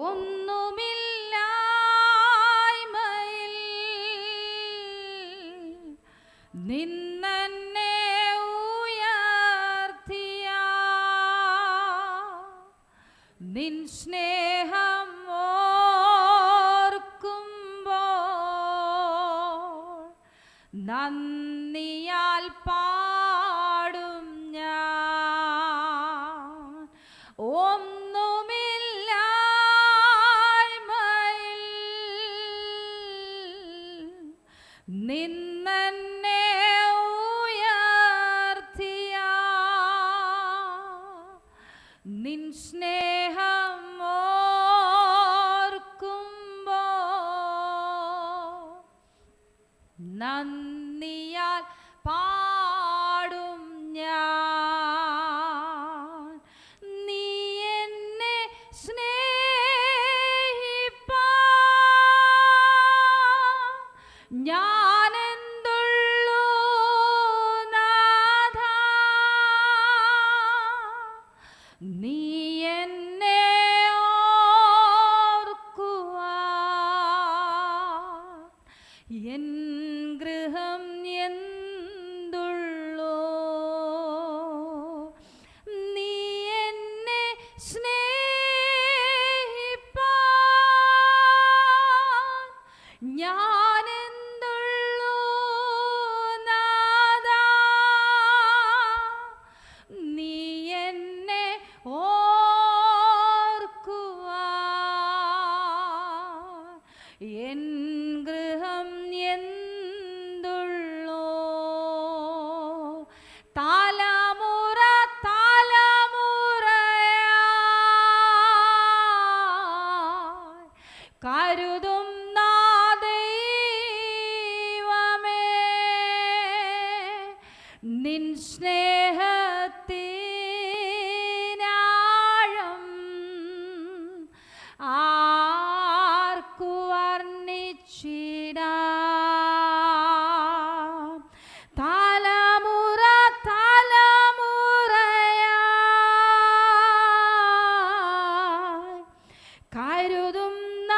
ഒന്നുമില്ലായ്മയിൽ നിന്നെ ഉയർത്തിയ നിൻ സ്നേഹം ഓർക്കുമ്പോൾ നന്ദിയാൽ പാടും ഞാൻ. ഒന്നുമില്ലായ്മയിൽ നിന്നെ ഉയർത്തിയ നിൻ സ്നേഹം ഓർക്കുമ്പോൾ നന്ദിയാൽ പാടും ഞാൻ. നീ എന്നെ സ്നേഹിപ്പാൻ ഞാനെന്തുള്ളൂ നാഥാ. നീ എന്നെ ഓർക്കുവാൻ എൻ ഗൃഹം എന്തുള്ളൂ. നീ എന്നെ സ്നേഹിപ്പാൻ ഞാനെന്തുള്ളൂ നാഥാ. നീ എന്നെ ഓർക്കുവാൻ എൻ ഗൃഹം എന്തുള്ളൂ. തലമുറ തലമുറയായി കരുതുന്ന ദൈവമേ, നിൻ സ്നേഹത്തിനാഴം ആർക്കു വർണ്ണിച്ചിടാം. തലമുറ തലമുറയായി കരുതുന്ന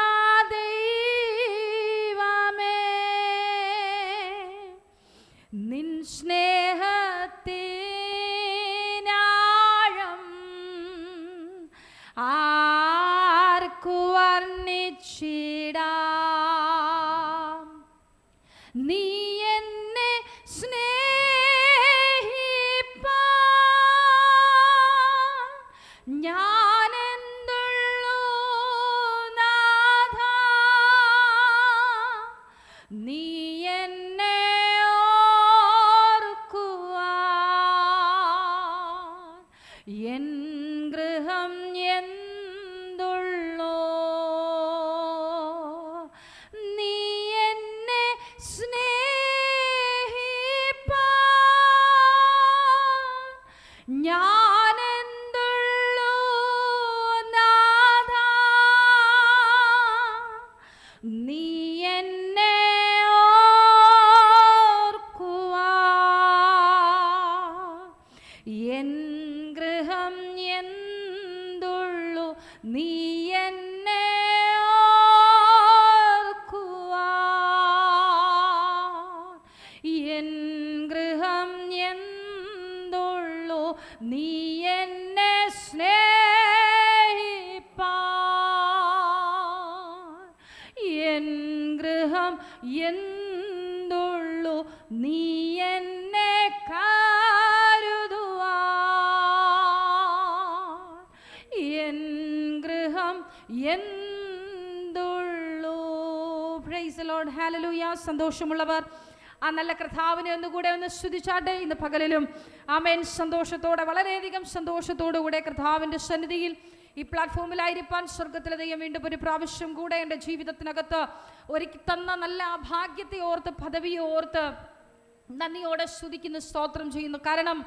ദൈവമേ, നിൻ സ്നേഹത്തിനാഴം ആർക്കു വർണ്ണിച്ചിടാം. നീ എന്നെ സ്നേഹിപ്പാൻ ഞാനെന്തുള്ളൂ നാഥാ. നീ എന്നെ ഓർക്കുവാൻ എൻ ഗൃഹം എന്തുള്ളൂ. നീ എന്നെ സ്നേഹിപ്പാൻ ഞാനെന്തുള്ളൂ നാഥാ. നീ എന്നെ ഓർക്കുവാൻ എൻ ഗൃഹം എന്തുള്ളൂ. നീ എന്നെ ഓർക്കുവാൻ എൻ ഗൃഹം എന്തുള്ളൂ. നീ എന്നെ സ്നേഹിപ്പാൻ എൻ ഗൃഹം എന്തുള്ളൂ. നീ എന്നെ കരുതുവാൻ എൻ ഗൃഹം എന്തുള്ളൂ. Price the Lord. ഹല്ലേലൂയ. സന്തോഷമുള്ളവർ ആ നല്ല കർത്താവിനെ ഒന്നുകൂടെ ഒന്ന് സ്തുതിച്ചാട്ടെ. ഇന്ന് പകലിലും ആമേൻ സന്തോഷത്തോടെ, വളരെയധികം സന്തോഷത്തോടു കൂടെ കർത്താവിൻ്റെ സന്നിധിയിൽ ഈ പ്ലാറ്റ്ഫോമിലായിരിക്കാൻ സ്വർഗത്തിലെ ദൈവം വീണ്ടും ഒരു പ്രാവശ്യം കൂടെ എൻ്റെ ജീവിതത്തിനകത്ത് ഒരുക്കി തന്ന നല്ല ഭാഗ്യത്തെ ഓർത്ത്, പദവിയെ ഓർത്ത് നന്ദിയോടെ സ്തുതിക്കുന്നു, സ്തോത്രം ചെയ്യുന്നു. കാരണം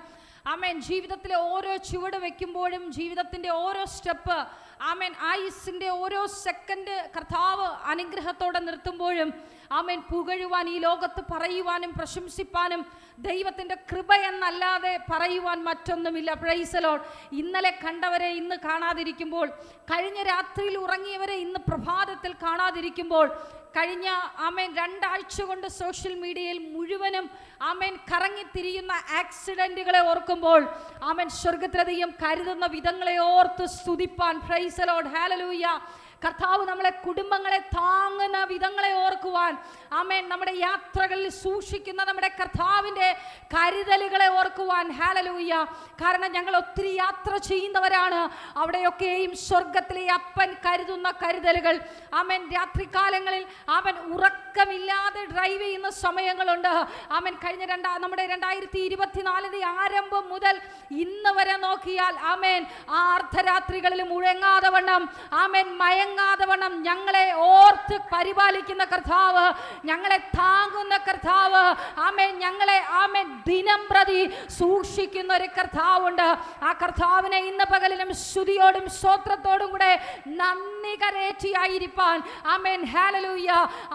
ആമേൻ ജീവിതത്തിലെ ഓരോ ചുവട് വയ്ക്കുമ്പോഴും, ജീവിതത്തിൻ്റെ ഓരോ സ്റ്റെപ്പ് ആമേൻ ആയുസിൻ്റെ ഓരോ സെക്കൻഡ് കർത്താവ് അനുഗ്രഹത്തോടെ നിർത്തുമ്പോഴും ആമേൻ പുകഴുവാൻ, ഈ ലോകത്ത് പറയുവാനും പ്രശംസിപ്പാനും ദൈവത്തിൻ്റെ കൃപ എന്നല്ലാതെ പറയുവാൻ മറ്റൊന്നുമില്ല. Price the Lord. ഇന്നലെ കണ്ടവരെ ഇന്ന് കാണാതിരിക്കുമ്പോൾ, കഴിഞ്ഞ രാത്രിയിൽ ഉറങ്ങിയവരെ ഇന്ന് പ്രഭാതത്തിൽ കാണാതിരിക്കുമ്പോൾ, കഴിഞ്ഞ ആമേൻ 2 ആഴ്ച കൊണ്ട് സോഷ്യൽ മീഡിയയിൽ മുഴുവനും ആമേൻ കറങ്ങിത്തിരിയുന്ന ആക്സിഡന്റുകളെ ഓർക്കുമ്പോൾ, ആമേൻ സ്വർഗത്തിലധികം കരുതുന്ന വിധങ്ങളെ ഓർത്ത് സ്തുതിപ്പാൻ, പ്രൈസ് ദി ലോർഡ്, ഹല്ലേലൂയ. കർത്താവ് നമ്മളെ കുടുംബങ്ങളെ താങ്ങുന്ന വിധങ്ങളെ ഓർക്കുവാൻ, ആമേൻ നമ്മുടെ യാത്രകളിൽ സൂക്ഷിക്കുന്ന നമ്മുടെ കർത്താവിൻ്റെ കരുതലുകളെ ഓർക്കുവാൻ, ഹല്ലേലൂയ. കാരണം ഞങ്ങൾ ഒത്തിരി യാത്ര ചെയ്യുന്നവരാണ്. അവിടെയൊക്കെയും സ്വർഗത്തിലെ അപ്പൻ കരുതുന്ന കരുതലുകൾ. ആമേൻ രാത്രികാലങ്ങളിൽ ആമൻ ഉറക്കമില്ലാതെ ഡ്രൈവ് ചെയ്യുന്ന സമയങ്ങളുണ്ട്. ആമേൻ കഴിഞ്ഞ നമ്മുടെ 2024 ആരംഭം മുതൽ ഇന്ന് വരെ നോക്കിയാൽ ആമേൻ ആ അർദ്ധരാത്രികളിൽ മുഴങ്ങാതെ വണ്ണം, ആമേൻ മയങ്ങാതെ വണ്ണം ഞങ്ങളെ ഓർത്ത് പരിപാലിക്കുന്ന കർത്താവ്, ഞങ്ങളെ താങ്ങുന്ന കർത്താവ്, ആമേൻ ഞങ്ങളെ ആമേൻ ദിനം പ്രതി സൂക്ഷിക്കുന്ന ഒരു കർത്താവുണ്ട്. ആ കർത്താവിനെ ഇന്ന് പകലിലും സ്തുതിയോടും സ്തോത്രത്തോടും കൂടെ നന്ദി കരേറ്റിയായിരിക്കാൻ, ആമേൻ ഹല്ലേലൂയ,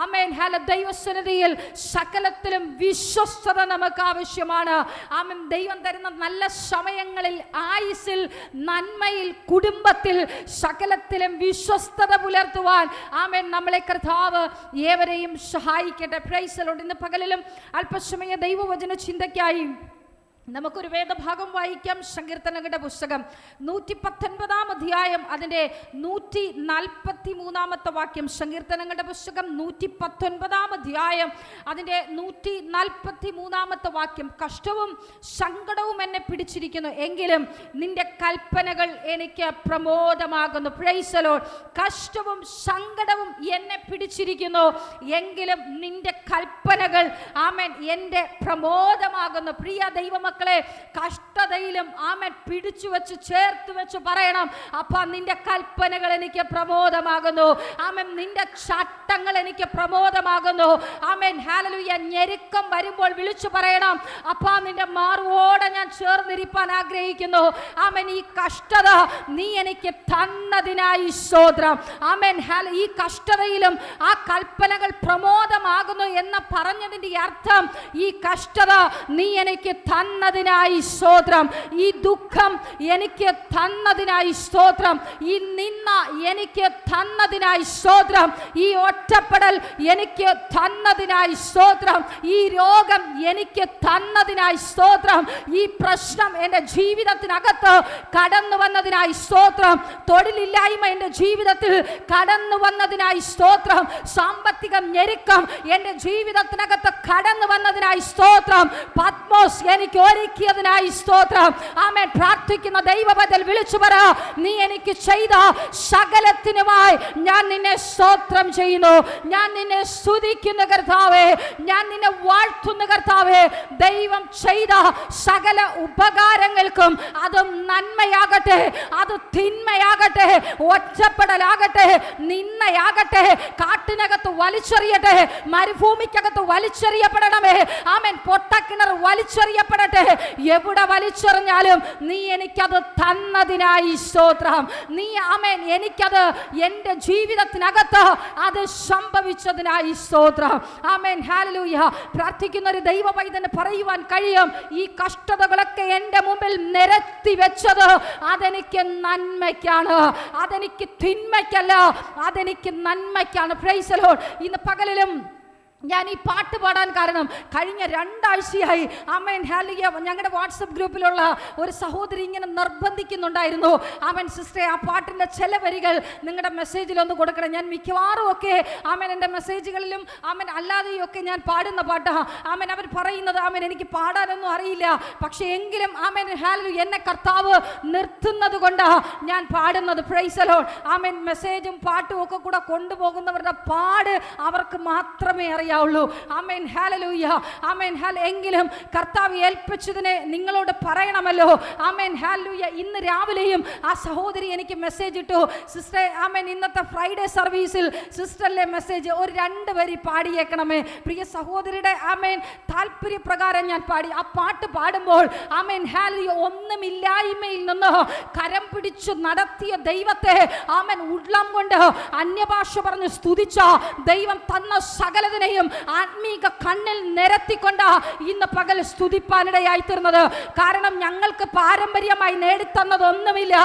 ആമേൻ ഹല്ലേലൂയ. ദൈവസന്നിധിയിൽ സകലത്തിലും വിശ്വസ്തത നമുക്ക് ആവശ്യമാണ്. ആമേൻ ദൈവം തരുന്ന നല്ല സമയങ്ങളിൽ, ആയുസ്സിൽ, നന്മയിൽ, കുടുംബത്തിൽ, സകലത്തിലും വിശ്വസ്തത പുലർത്തുവാൻ ആമേൻ നമ്മളെ കർത്താവ് ഏവരെയും സഹായിക്കട്ടെ. Price the Lord. ഇന്ന് പകലിലും അല്പസമയ ദൈവവചന ചിന്തയ്ക്കായി നമുക്കൊരു വേദഭാഗം വായിക്കാം. സങ്കീർത്തനങ്ങളുടെ പുസ്തകം 119 അധ്യായം അതിൻ്റെ 143 വാക്യം. സങ്കീർത്തനങ്ങളുടെ പുസ്തകം 119 അധ്യായം അതിൻ്റെ 143 വാക്യം. കഷ്ടവും സങ്കടവും എന്നെ പിടിച്ചിരിക്കുന്നു, എങ്കിലും നിന്റെ കൽപ്പനകൾ എനിക്ക് പ്രമോദമാകുന്നു. Praise the Lord. കഷ്ടവും സങ്കടവും എന്നെ പിടിച്ചിരിക്കുന്നു, എങ്കിലും നിന്റെ കൽപ്പനകൾ ആമേൻ എൻ്റെ പ്രമോദമാകുന്നു. പ്രിയ ദൈവമക്കളെ, കഷ്ടതയിലും ആമേൻ പിടിച്ചു വെച്ച് ചേർത്ത് വെച്ച് പറയണം, അപ്പാ നിന്റെ കൽപ്പനകൾ എനിക്ക് പ്രമോദമാകുന്നു. ആമേൻ നിന്റെ ചട്ടങ്ങൾ എനിക്ക് പ്രമോദമാകുന്നു. Amen hallelujah. ഞെരുക്കം വരുമ്പോൾ വിളിച്ചു പറയണം, അപ്പാ നിന്റെ മാർവോടെ ഞാൻ ചേർന്നിരിപ്പാൻ ആഗ്രഹിക്കുന്നു. ആമേൻ ഈ കഷ്ടത നീ എനിക്ക് തന്നതിനായി സ്തോത്രം. ആമേൻ ഈ കഷ്ടതയിലും ആ കൽപ്പനകൾ പ്രമോദമാകുന്നു എന്ന് പറഞ്ഞതിൻ്റെ അർത്ഥം, ഈ കഷ്ടത നീ എനിക്ക് തന്നതിനായി സ്തോത്രം, ഈ ദുഃഖം എനിക്ക് തന്നതിനായി സ്തോത്രം, ഈ നിന്ന എനിക്ക് തന്നതിനായി സ്തോത്രം, ഈ ഒറ്റപ്പെടൽ എനിക്ക് തന്നതിനായി സ്തോത്രം, ഈ രോഗം എനിക്ക് തന്നതിനായി സ്തോത്രം, ഈ പ്രശ്നം എൻ്റെ ജീവിതത്തിനകത്ത് കടന്നു വന്നതിനായി സ്തോത്രം, തൊഴിലില്ലായ്മ എൻ്റെ ജീവിതത്തിൽ കടന്നു വന്നതിനായി സ്തോത്രം, സാമ്പത്തിക ഞെരുക്കം എൻ്റെ ജീവിതത്തിനകത്ത് കടന്നു വന്നതിനായി സ്തോത്രം, പത്മോസ് എനിക്ക് ഒരുക്കിയതിനായി സ്തോത്രം. ആമേൻ. പ്രാർത്ഥിക്കുന്ന ദൈവപദൽ വിളിച്ചു പറ, നീ എനിക്ക് ചെയ്ത സകലത്തിനുമായി ഞാൻ നിന്നെ സ്തോത്രം ചെയ്യുന്നു, ഞാൻ നിന്നെ സ്തുതിക്കുന്ന കർത്താവേ, ഞാൻ നിന്നെ വാഴ്ത്തുന്ന കർത്താവേ. ദൈവം ചെയ്ത സകല ഉപകാരങ്ങൾക്കും, അതും നന്മയാകട്ടെ, അത് തിന്മയാകട്ടെ, ഒറ്റപ്പെടലാകട്ടെ, നിന്നയാകട്ടെ, കാട്ടിനകത്ത് വലിച്ചെറിയട്ടെ, മരുഭൂമിക്കകത്ത് വലിച്ചെറിയപ്പെടണമേ. ആമേൻ. പൊട്ടക്കിണർ വലിച്ചെറിയപ്പെടട്ടെ, എവിടെ വലിച്ചെറിഞ്ഞാലും നീ എനിക്കത് തന്നതിനായി സ്തോത്രം. നീ ആമേൻ എനിക്കത് എൻ്റെ ജീവിതത്തിനകത്ത് അത് സംഭവിച്ചതിനായി സ്തോത്രം. Amen hallelujah. പ്രാർത്ഥിക്കുന്ന ഒരു ദൈവ പൈതന് പറയുവാൻ കഴിയും, ഈ കഷ്ടതകളൊക്കെ എൻ്റെ മുമ്പിൽ നിരത്തി വെച്ചത് അതെനിക്ക് നന്മയ്ക്കാണ്, അതെനിക്ക് തിന്മയ്ക്കല്ല, അതെനിക്ക് നന്മയ്ക്കാണ്. Price the Lord. ഇന്ന് പകലിലും ഞാൻ ഈ പാട്ട് പാടാൻ കാരണം, കഴിഞ്ഞ 2 ആഴ്ചയായി ആമേൻ ഹല്ലേലൂയ ഞങ്ങളുടെ വാട്സപ്പ് ഗ്രൂപ്പിലുള്ള ഒരു സഹോദരി ഇങ്ങനെ നിർബന്ധിക്കുന്നുണ്ടായിരുന്നു, ആമേൻ സിസ്റ്ററെ ആ പാട്ടിൻ്റെ ചില വരികൾ നിങ്ങളുടെ മെസ്സേജിലൊന്ന് കൊടുക്കണം. ഞാൻ മിക്കവാറും ഒക്കെ ആമേൻ എൻ്റെ മെസ്സേജുകളിലും ആമേൻ അല്ലാതെയും ഒക്കെ ഞാൻ പാടുന്ന പാട്ടാണ്. ആമേൻ അവർ പറയുന്നത്, ആമേൻ എനിക്ക് പാടാനൊന്നും അറിയില്ല, പക്ഷേ എങ്കിലും ആമേൻ ഹല്ലേലൂയ എന്നെ കർത്താവ് നിർത്തുന്നത് കൊണ്ട് ഞാൻ പാടുന്നത്. Praise the Lord. ആമേൻ. മെസ്സേജും പാട്ടും ഒക്കെ കൂടെ കൊണ്ടുപോകുന്നവരുടെ പാട് അവർക്ക് മാത്രമേ അറിയാം. അറിയാവുള്ളൂ. ആമേൻ ഹല്ലേലൂയ. ആമേൻ എങ്കിലും കർത്താവ് ഏൽപ്പിച്ചതിനെ നിങ്ങളോട് പറയണമല്ലോ. ആമേൻ ഹല്ലേലൂയ. ഇന്ന് രാവിലെയും ആ സഹോദരി എനിക്ക് മെസ്സേജ് ഇട്ടു, സിസ്റ്റർ ആമേൻ ഇന്നത്തെ ഫ്രൈഡേ സർവീസിൽ സിസ്റ്ററിലെ മെസ്സേജ് ഒരു 2 വരി പാടിയേക്കണമേ. പ്രിയ സഹോദരിയുടെ ആമേൻ താല്പര്യപ്രകാരം ഞാൻ പാടി. ആ പാട്ട് പാടുമ്പോൾ ആമേൻ ഹല്ലേലൂയ ഒന്നുമില്ലായ്മയിൽ നിന്ന് കരം പിടിച്ചു നടത്തിയ ദൈവത്തെ ആമേൻ ഉള്ളം കൊണ്ട് അന്യഭാഷ പറഞ്ഞ് സ്തുതിച്ച ദൈവം തന്ന സകലതിനെയും ആത്മീക കണ്ണിൽ നിരത്തിക്കൊണ്ട് ഇന്ന് പകൽ സ്തുതിപ്പാനിടയായി തീർന്നത്. കാരണം ഞങ്ങൾക്ക് പാരമ്പര്യമായി നേടിത്തന്നതൊന്നുമില്ല.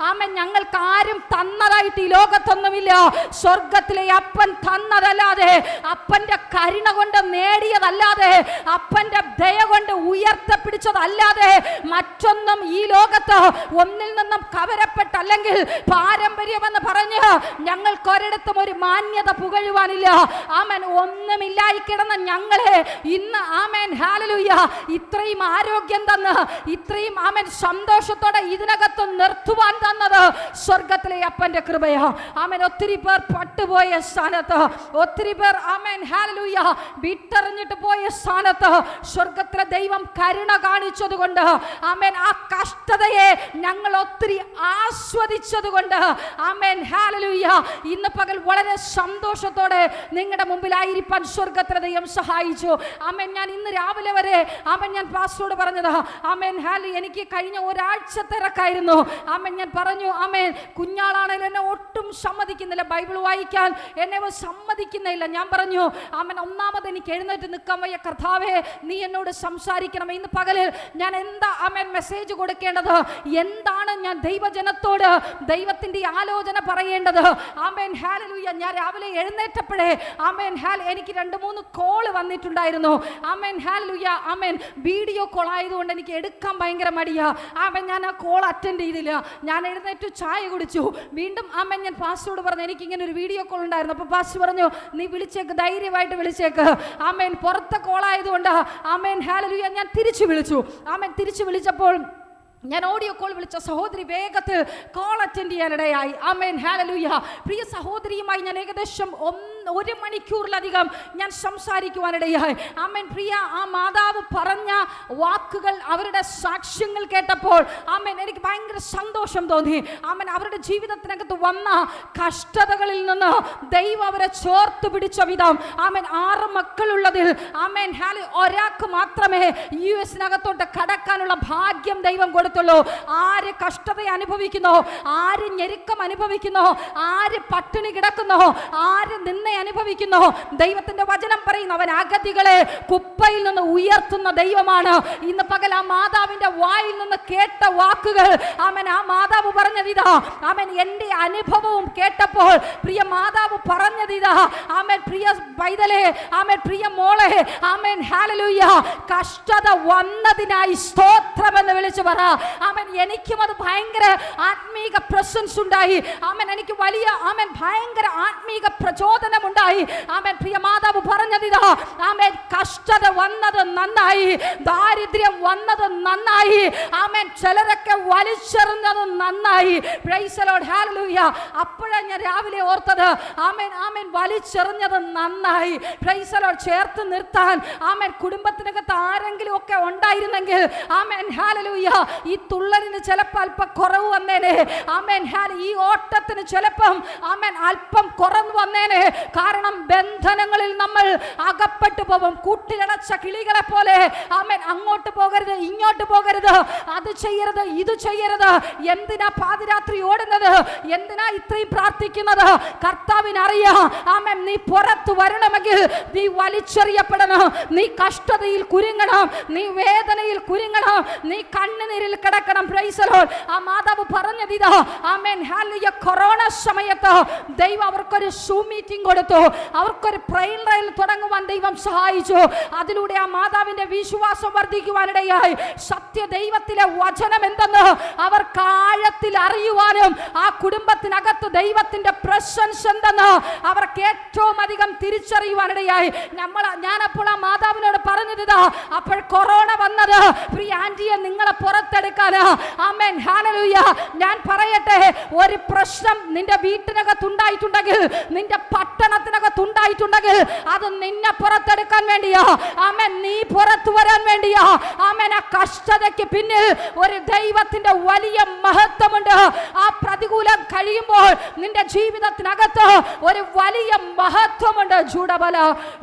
ആമേൻ ഞങ്ങൾക്ക് ആരും തന്നതായിട്ട് ഈ ലോകത്തൊന്നുമില്ല. സ്വർഗത്തിലെ അപ്പൻ തന്നതല്ലാതെ, അപ്പന്റെ കരുണ കൊണ്ട് നേടിയതല്ലാതെ, അപ്പന്റെ ദയ കൊണ്ട് ഉയർത്തപ്പിടിച്ചതല്ലാതെ മറ്റൊന്നും ഈ ലോകത്ത് ഒന്നിൽ നിന്നും കവരപ്പെട്ടല്ലെങ്കിൽ പാരമ്പര്യമെന്ന് പറഞ്ഞ് ഞങ്ങൾക്ക് ഒരിടത്തും ഒരു മാന്യത പുകഴുവാനില്ല. ആമേൻ ഒന്നുമില്ലായി കിടന്ന ഞങ്ങളെ ഇന്ന് ആമേൻ ഹല്ലേലൂയ ഇത്രയും ആരോഗ്യം തന്ന് ഇത്രയും ആമേൻ സന്തോഷത്തോടെ ഇതിനകത്ത് നിർത്തുവാൻ തന്നത് സ്വർഗത്തിലെ അപ്പന്റെ കൃപയാ. ആമേൻ ഒത്തിരി പേർ പട്ടുപോയ സ്ഥാനത്ത്, ഒത്തിരി പേർ ആമേൻ ഹല്ലേലൂയ വിട്ടെറിഞ്ഞിട്ട് പോയ സ്ഥാനത്ത് സ്വർഗത്തിലെ ദൈവം കരുണ കാണിച്ചതുകൊണ്ട്, ആമേൻ ആ കഷ്ടതയെ ഞങ്ങൾ ഒത്തിരി ആസ്വദിച്ചതുകൊണ്ട് ആമേൻ ഹല്ലേലൂയ ഇന്ന് പകൽ വളരെ സന്തോഷത്തോടെ നിങ്ങളുടെ മുമ്പിലായിരിക്കാൻ സ്വർഗത്തിലെ ദൈവം സഹായിച്ചു. ആമേൻ ഞാൻ ഇന്ന് രാവിലെ വരെ ആമേൻ ഞാൻ പാസ്റ്ററോട് പറഞ്ഞത്, ആമേൻ ഹല്ലേലൂയ എനിക്ക് കഴിഞ്ഞ ഒരാഴ്ച തിരക്കായിരുന്നു. ആമേൻ ഞാൻ പറഞ്ഞു, ആമേൻ കുഞ്ഞാളാണെങ്കിലും എന്നെ ഒട്ടും സമ്മതിക്കുന്നില്ല, ബൈബിൾ വായിക്കാൻ എന്നെ സമ്മതിക്കുന്നില്ല. ഞാൻ പറഞ്ഞു, ആമേൻ ഒന്നാമത് എനിക്ക് എഴുന്നേറ്റ് നിൽക്കാൻ വയ്യ, കർത്താവേ നീ എന്നോട് സംസാരിക്കണം. ഇന്ന് പകലിൽ ഞാൻ എന്താ ആമേൻ മെസ്സേജ് കൊടുക്കേണ്ടത്, എന്താണ് ഞാൻ ദൈവജനത്തോട് ദൈവത്തിന്റെ ആലോചന പറയേണ്ടത്? ആമേൻ ഹല്ലേലൂയ. ഞാൻ രാവിലെ എഴുന്നേറ്റപ്പോഴേ ആമേൻ എനിക്ക് 2-3 കോൾ വന്നിട്ടുണ്ടായിരുന്നു. ആമേൻ ഹല്ലേലൂയ. ആമേൻ വീഡിയോ കോൾ ആയതുകൊണ്ട് എനിക്ക് എടുക്കാൻ ഭയങ്കര മടിയാ. ആമേൻ ഞാൻ ആ കോൾ അറ്റൻഡ് ചെയ്തില്ല. ഞാൻ എഴുന്നേറ്റ് ചായ കുടിച്ചു. വീണ്ടും ആമേൻ ഞാൻ പാസ്റ്ററോട് പറഞ്ഞു, എനിക്ക് ഇങ്ങനെ ഒരു വീഡിയോ കോൾ ഉണ്ടായിരുന്നു. അപ്പോൾ പാസ്റ്റർ പറഞ്ഞു, നീ വിളിച്ചേക്ക്, ധൈര്യമായിട്ട് വിളിച്ചേക്ക്. ആമേൻ പുറത്തെ കോൾ ആയതുകൊണ്ട് ആമേൻ ഹല്ലേലൂയ ഞാൻ തിരിച്ചു വിളിച്ചു. ആമേൻ തിരിച്ചു വിളിച്ചപ്പോൾ ഞാൻ ഓഡിയോ കോൾ വിളിച്ച സഹോദരി വേഗത്തിൽ കോൾ അറ്റൻഡ് ചെയ്യാനിടയായി. ആമേൻ ഹല്ലേലൂയ. പ്രിയ സഹോദരിയുമായി ഞാൻ ഏകദേശം 1 മണിക്കൂറിലധികം ഞാൻ സംസാരിക്കുവാനിടയായി. ആമേൻ പ്രിയ ആ മാതാവ് പറഞ്ഞ വാക്കുകൾ, അവരുടെ സാക്ഷ്യങ്ങൾ കേട്ടപ്പോൾ ആമേൻ എനിക്ക് ഭയങ്കര സന്തോഷം തോന്നി. ആമേൻ അവരുടെ ജീവിതത്തിനകത്ത് വന്ന കഷ്ടതകളിൽ നിന്ന് ദൈവം അവരെ ചേർത്ത് പിടിച്ച വിധം, ആമേൻ 6 മക്കളുള്ളതിൽ ആമേൻ ഒരാൾക്ക് മാത്രമേ US-നകത്തോട്ട് കടക്കാനുള്ള ഭാഗ്യം ദൈവം കൊടുത്തുള്ളൂ. ആര് കഷ്ടത അനുഭവിക്കുന്നോ, ആര് ഞെരുക്കം അനുഭവിക്കുന്നോ, ആര് പട്ടിണി കിടക്കുന്നോ, ആര് നിന്ന അനുഭവിക്കുന്നു, ദൈവത്തിന്റെ വചനം പറയുന്നു അവൻ അഗതികളെ കുപ്പയിൽ നിന്ന് ഉയർത്തുന്ന ദൈവമാണ്. ഇന്ന് പകൽ ആ മാതാവിന്റെ വായിൽ നിന്ന് കേട്ട വാക്കുകൾ, ആമേൻ ആ മാതാവ് പറഞ്ഞതിതാ. ആമേൻ എന്റെ അനുഭവവും കേട്ടപ്പോൾ പ്രിയ മാതാവ് പറഞ്ഞതിതാ. ആമേൻ പ്രിയ പൈതലേ, ആമേൻ പ്രിയ മോളെ, ആമേൻ ഹല്ലേലൂയ കഷ്ടത വന്നതിനായി സ്തോത്രമെന്ന് വിളിച്ചു പറ. ആമേൻ എനിക്കും അത് ഭയങ്കര ആത്മീക പ്രസൻസ് ഉണ്ടായി. ആമേൻ എനിക്ക് വലിയ ആമേൻ ഭയങ്കര ആത്മീക പ്രചോദനം ഉണ്ടായി. ആമേൻ പ്രിയ മാതാവ് പറഞ്ഞതിതാ. ആമേൻ കഷ്ടത വന്നത് നന്നായി, ദാരിദ്ര്യം വന്നത് നന്നായി, ആമേൻ ചിലരൊക്കെ വലിച്ചെറിഞ്ഞത് നന്നായി. Price the Lord hallelujah. അപ്പോഴാണ് ഞാൻ രാവിലെ ഓർത്തത്, ആമേൻ ആമേൻ വലിച്ചെറിഞ്ഞത് നന്നായി. Price the Lord. ചേർത്ത് നിർത്താൻ ആമേൻ കുടുംബത്തിനകത്ത് ആരെങ്കിലും ഒക്കെ ഉണ്ടായിരുന്നെങ്കിൽ ആമേൻ ഹല്ലേലൂയ ഈ തുള്ളലിന് ചിലപ്പോൾ അല്പം കുറവ് വന്നേനെ. ആമേൻ ഈ ഓട്ടത്തിന് ചിലപ്പം ആമേൻ അല്പം കുറവ് വന്നേനെ. കാരണം ബന്ധനങ്ങളിൽ നമ്മൾ അകപ്പെട്ടു പോകും. കൂട്ടിലടച്ച കിളികളെ പോലെ ആമേൻ അങ്ങോട്ട് പോകരുത്, ഇങ്ങോട്ട് പോകരുത്, അത് ചെയ്യരുത്, ഇത് ചെയ്യരുത്. എന്തിനാ പാതിരാത്രി ഓടുന്നത്, എന്തിനാ ഇത്രയും പ്രാർത്ഥിക്കുന്നത്? കർത്താവിനറിയാം. ആമേൻ നീ പുറത്തു വരണമെങ്കിൽ നീ വലിച്ചെറിയപ്പെടണം, നീ കഷ്ടതയിൽ കുരുങ്ങണം, നീ വേദനയിൽ കുരുങ്ങണം, നീ കണ്ണുനീരിൽ കിടക്കണം. Price the Lord. ആ മാതാവ് പറഞ്ഞതിതാ. Amen hallelujah. കൊറോണ സമയത്ത് ദൈവം അവർക്കൊരു സൂം മീറ്റിംഗ് കൊടുത്തു, അവർക്കൊരു പ്രയർ ലൈൻ തുടങ്ങുവാൻ ദൈവം സഹായിച്ചു. അതിലൂടെ ആ മാതാവിന്റെ വിശ്വാസം വർദ്ധിക്കുവാനിടയായി. സത്യ ദൈവത്തിലെ വചനം എന്തെന്ന് അവർക്ക് ആഴത്തിൽ അറിയുവാനും ആ കുടുംബത്തിനകത്ത് ദൈവത്തിന്റെ പ്രസൻസ് എന്തെന്ന് അവർക്ക് ഏറ്റവും അധികം തിരിച്ചറിയുവാനിടയായി. ഞാനപ്പോൾ ആ മാതാവിനോട് പറഞ്ഞിരുതാ, അപ്പോൾ കൊറോണ വന്നത് പ്രിയ ആന്റിയെ നിങ്ങളെ പുറത്തെടുക്കാനാ. ആമേൻ ഹല്ലേലൂയ. ഞാൻ പറയട്ടെ, ഒരു പ്രശ്നം നിന്റെ വീട്ടിനകത്ത് ഉണ്ടായിട്ടുണ്ടെങ്കിൽ, നിന്റെ പട്ടണത്തിനകത്ത് അകത്തുണ്ടായിട്ടുണ്ടെങ്കിൽ അത് നിന്നെ പുറത്തെടുക്കാൻ വേണ്ടിയാ. ആമേൻ, നീ പുറത്തു വരാൻ വേണ്ടിയാ. ആമേൻ, ആ കഷ്ടതയ്ക്ക് പിന്നിൽ ഒരു ദൈവത്തിന്റെ വലിയ മഹത്വമുണ്ട്. ആ പ്രതികൂലം കഴിയുമ്പോൾ നിന്റെ ജീവിതത്തിനകത്ത് ഒരു വലിയ മഹത്വമുണ്ട്. ജൂഡബല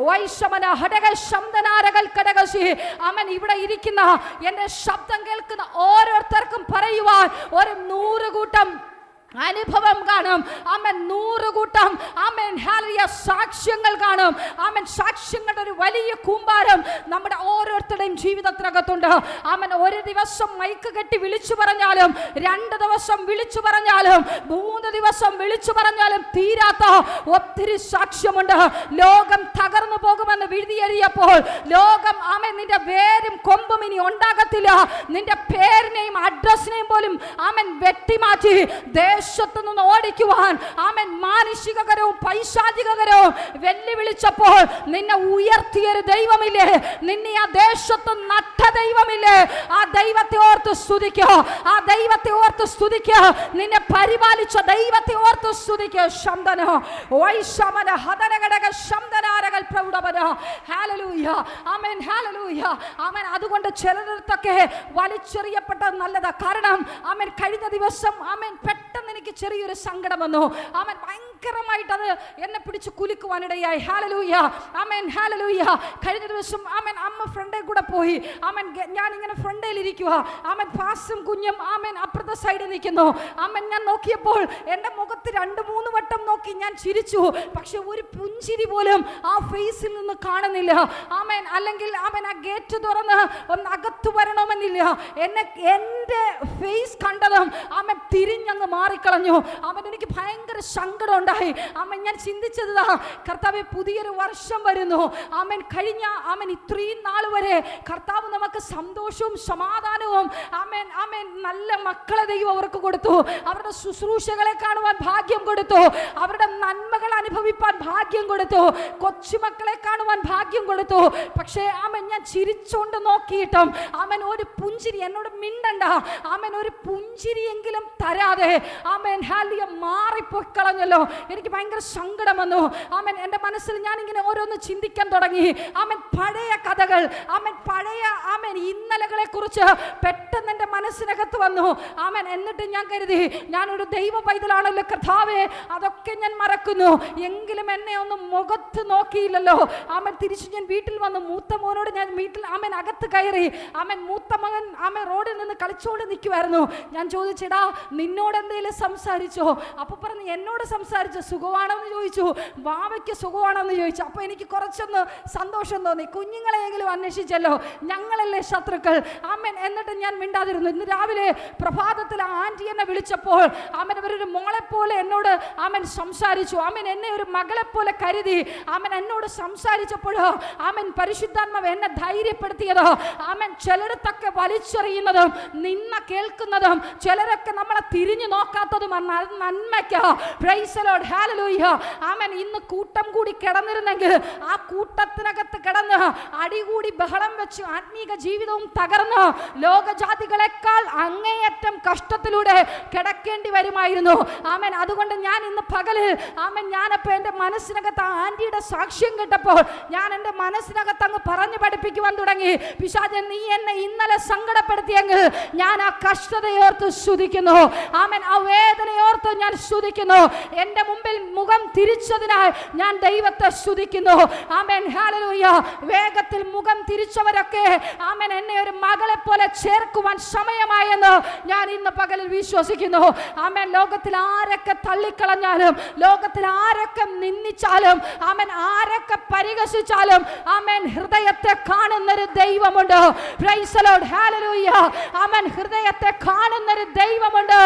വൈഷമന ഹടക ശബ്ദനാരകൾ കടകശി. ആമേൻ, ഇവിടെ ഇരിക്കുന്ന എന്റെ ശബ്ദം കേൾക്കുന്ന ഓരോരുത്തർക്കും പറയുവാൻ ഒരു 100 കൂട്ടം അനുഭവം കാണും. ആമേൻ, 100 കൂട്ടം ആമേൻ ഹല്ലേലൂയ സാക്ഷ്യങ്ങൾ കാണും. ആമേൻ, സാക്ഷ്യങ്ങളുടെ ഒരു വലിയ കൂമ്പാരം നമ്മുടെ ഓരോരുത്തരുടെയും ജീവിതത്തിനകത്തുണ്ട്. ആമേൻ, ഒരു ദിവസം മൈക്ക് കെട്ടി വിളിച്ചു പറഞ്ഞാലും, 2 ദിവസം വിളിച്ചു പറഞ്ഞാലും, 3 ദിവസം വിളിച്ചു പറഞ്ഞാലും തീരാത്ത ഒത്തിരി സാക്ഷ്യമുണ്ട്. ലോകം തകർന്നു പോകുമെന്ന് എഴുതിയപ്പോൾ ലോകം ആമേൻ നിന്റെ വേരും കൊമ്പും ഇനി ഉണ്ടാകത്തില്ല. നിന്റെ പേരിനെയും അഡ്രസ്സിനെയും പോലും ആമേൻ വെട്ടിമാറ്റി ദേശത്തു നിന്ന് ഓടിക്കുവാൻ ആമേൻ മാനുഷികകരവും പൈശാചികകരവും വെല്ലുവിളിച്ചപ്പോൾ നിന്നെ ഉയർത്തിയൊരു ദൈവമില്ലേ? നിന്നെ ആ ദേശത്ത് നട്ട ദൈവമില്ലേ? ആ ദൈവത്തെ ഓർത്ത് സ്തുതിക്കുക. ആ ദൈവത്തെ ഓർത്ത് സ്തുതിക്കുക. നിന്നെ പരിപാലിച്ച ദൈവത്തെ ഓർത്ത് സ്തുതിക്കുക. ശബ്ദന വൈഷമന ഹദനഘടക ശബ്ദനാരകൾ പ്രൗഢവന. ഹല്ലേലൂയ, ആമേൻ, ഹല്ലേലൂയ, ആമേൻ. അതുകൊണ്ട് ചിലരത്തൊക്കെ വലിച്ചെറിയപ്പെട്ടത് നല്ലതാ. കാരണം ആമേൻ കഴിഞ്ഞ ദിവസം ആമേൻ പെട്ടെന്ന് എനിക്ക് ചെറിയൊരു സങ്കടം വന്നു. ആമേൻ, ഭയങ്കരമായിട്ട് അത് എന്നെ പിടിച്ച് കുലുക്കുവാനിടയായി. ഹല്ലേലൂയ, ആമേൻ, ഹല്ലേലൂയ. കഴിഞ്ഞ ദിവസം ആമേൻ അമ്മ ഫ്രണ്ടേ കൂടെ പോയി. ആമേൻ, ഞാൻ ഇങ്ങനെ ഫ്രണ്ടേൽ ഇരിക്കുക. ആമേൻ, പാസും കുഞ്ഞും ആമേൻ അപ്പുറത്തെ സൈഡിൽ നിൽക്കുന്നു. ആമേൻ, ഞാൻ നോക്കിയപ്പോൾ എൻ്റെ മുഖത്ത് 2-3 വട്ടം നോക്കി ഞാൻ ചിരിച്ചു. പക്ഷെ ഒരു പുഞ്ചിരി പോലും ആ ഫേസിൽ നിന്ന് കാണുന്നില്ല. ആമേൻ, അല്ലെങ്കിൽ ആമേൻ ആ ഗേറ്റ് തുറന്ന് ഒന്ന് അകത്ത് വരണമെന്നില്ല. എൻ്റെ ഫേസ് കണ്ടതും ആമേൻ തിരിഞ്ഞങ്ങ് മാറിക്കളഞ്ഞു. ആമേൻ, എനിക്ക് ഭയങ്കര സങ്കടം ഉണ്ടായി. ആമേൻ, ഞാൻ ചിന്തിച്ചതാ, കർത്താവേ പുതിയൊരു വർഷം വരുന്നു. ആമേൻ, കഴിഞ്ഞ ആമേൻ ഇത്രയും നാൾ വരെ കർത്താവ് നമുക്ക് സന്തോഷവും സമാധാനവും ആമേൻ ആമേൻ നല്ല മക്കളെ ദൈവം അവർക്ക് കൊടുത്തു. അവരുടെ ശുശ്രൂഷകളെ കാണുവാൻ ഭാഗ്യം കൊടുത്തു. അവരുടെ നന്മകൾ അനുഭവിപ്പാൻ ഭാഗ്യം കൊടുത്തു. കൊച്ചുമക്കളെ കാണുവാൻ ഭാഗ്യം കൊടുത്തു. പക്ഷേ ആമേൻ ഞാൻ ചിരിച്ചോണ്ട് നോക്കിയിട്ടും ആമേൻ ഒരു പുഞ്ചിരി എന്നോട് മിണ്ടണ്ട. ആമേൻ, ഒരു പുഞ്ചിരിയെങ്കിലും തരാതെ ആമേൻ ഹല്ലേലൂയ മാറിപ്പോയി കളഞ്ഞല്ലോ. എനിക്ക് ഭയങ്കര സങ്കടം വന്നു. ആമേൻ, എൻ്റെ മനസ്സിൽ ഞാൻ ഇങ്ങനെ ഓരോന്ന് ചിന്തിക്കാൻ തുടങ്ങി. ആമേൻ, പഴയ കഥകൾ, ആമേൻ പഴയ ആമേൻ ഇന്നലകളെ കുറിച്ച് പെട്ടെന്ന് എൻ്റെ മനസ്സിനകത്ത് വന്നു. ആമേൻ, എന്നിട്ട് ഞാൻ കരുതി ഞാനൊരു ദൈവ പൈതലാണല്ലോ കർത്താവേ, അതൊക്കെ ഞാൻ മറക്കുന്നു. എങ്കിലും എന്നെ ഒന്ന് മുഖത്ത് നോക്കിയില്ലല്ലോ. ആമേൻ, തിരിച്ചു ഞാൻ വീട്ടിൽ വന്നു. മൂത്ത മോനോട് ഞാൻ വീട്ടിൽ ആമേൻ അകത്ത് കയറി. ആമേൻ, മൂത്ത മകൻ ആമേൻ റോഡിൽ നിന്ന് കളിച്ചോണ്ട് നിൽക്കുമായിരുന്നു. ഞാൻ ചോദിച്ചെടാ നിന്നോട് എന്തെങ്കിലും സംസാരിച്ചോ? അപ്പോൾ പറഞ്ഞു എന്നോട് സംസാരിച്ചു. സുഖമാണെന്ന് ചോദിച്ചു. ബാവയ്ക്ക് സുഖമാണെന്ന് ചോദിച്ചു. അപ്പോൾ എനിക്ക് കുറച്ചൊന്ന് സന്തോഷം തോന്നി. കുഞ്ഞുങ്ങളെയെങ്കിലും അന്വേഷിച്ചല്ലോ, ഞങ്ങളല്ലേ ശത്രുക്കൾ. ആമേൻ, എന്നിട്ട് ഞാൻ മിണ്ടാതിരുന്നു. ഇന്ന് രാവിലെ പ്രഭാതത്തിൽ ആൻറ്റി എന്നെ വിളിച്ചപ്പോൾ ആമേൻ അവരൊരു മോളെ പോലെ എന്നോട് ആമേൻ സംസാരിച്ചു. ആമേൻ, എന്നെ ഒരു മകളെ പോലെ കരുതി ആമേൻ എന്നോട് സംസാരിച്ചപ്പോൾ ആമേൻ പരിശുദ്ധാത്മാവ് എന്നെ ധൈര്യപ്പെടുത്തിയത്. ആമേൻ, ചിലടത്തൊക്കെ വലിച്ചെറിയുന്നതും നിന്ന കേൾക്കുന്നതും ചിലരൊക്കെ നമ്മളെ തിരിഞ്ഞു നോക്കാത്തതും നന്മയ്ക്ക്. പ്രൈസ് ദി ലോർഡ്, ഹല്ലേലൂയ. ആമേൻ, ഇന്ന് കൂട്ടം കൂടി കിടന്നിരുന്നെങ്കിൽ ആ കൂട്ടത്തിനകത്ത് കിടന്ന് അടികൂടി ബഹളം വെച്ച് ആത്മീക ജീവിതവും തകർന്ന് ലോകജാതികളെക്കാൾ അങ്ങേയറ്റം കഷ്ടത്തിലൂടെ കിടക്കേണ്ടി വരുമായിരുന്നു. ആമേൻ, അതുകൊണ്ട് ഞാൻ ഇന്ന് പകല് ആമേൻ ഞാനപ്പോൾ എൻ്റെ മനസ്സിനകത്ത് ആൻറ്റിയുടെ സാക്ഷ്യം കേട്ടപ്പോൾ ഞാൻ എൻ്റെ മനസ്സിനകത്ത് അങ്ങ് പറഞ്ഞു പഠിപ്പിക്കുവാൻ തുടങ്ങി. പിശാചേ, നീ എന്നെ ഇന്നലെ സങ്കടപ്പെടുത്തിയെങ്കിൽ ഞാൻ ആ കഷ്ടതയോർത്ത് സ്തുതിക്കുന്നു. ആമേൻ, ആ വേദനയോർത്ത് ഞാൻ സ്തുതിക്കുന്നു. എൻ്റെ മുമ്പിൽ മുഖം തിരിച്ചതിനാൽ ഞാൻ ദൈവത്തെ സ്തുതിക്കുന്നു. ആമേൻ, ഹല്ലേലൂയ. വേഗത്തിൽ മുഖം തിരിച്ചവരൊക്കെ ആമേൻ എന്നെ ഒരു മകളെ പോലെ ചേർക്കുവാൻ സമയമായെന്ന് ഞാൻ ഇന്ന് പകലിൽ വിശ്വസിക്കുന്നു. ആമേൻ, ലോകത്തിൽ ആരൊക്കെ തള്ളിക്കളഞ്ഞാലും, ലോകത്തിൽ ആരൊക്കെ നിന്ദിച്ചാലും, ആമേൻ ആരൊക്കെ പരിഹസിച്ചാലും, ആമേൻ ഹൃദയത്തെ കാണുന്നൊരു ദൈവമുണ്ട്. പ്രൈസ് ദി ലോർഡ്, ഹല്ലേലൂയ. ആമേൻ, ഹൃദയത്തെ കാണുന്നൊരു ദൈവമുണ്ട്.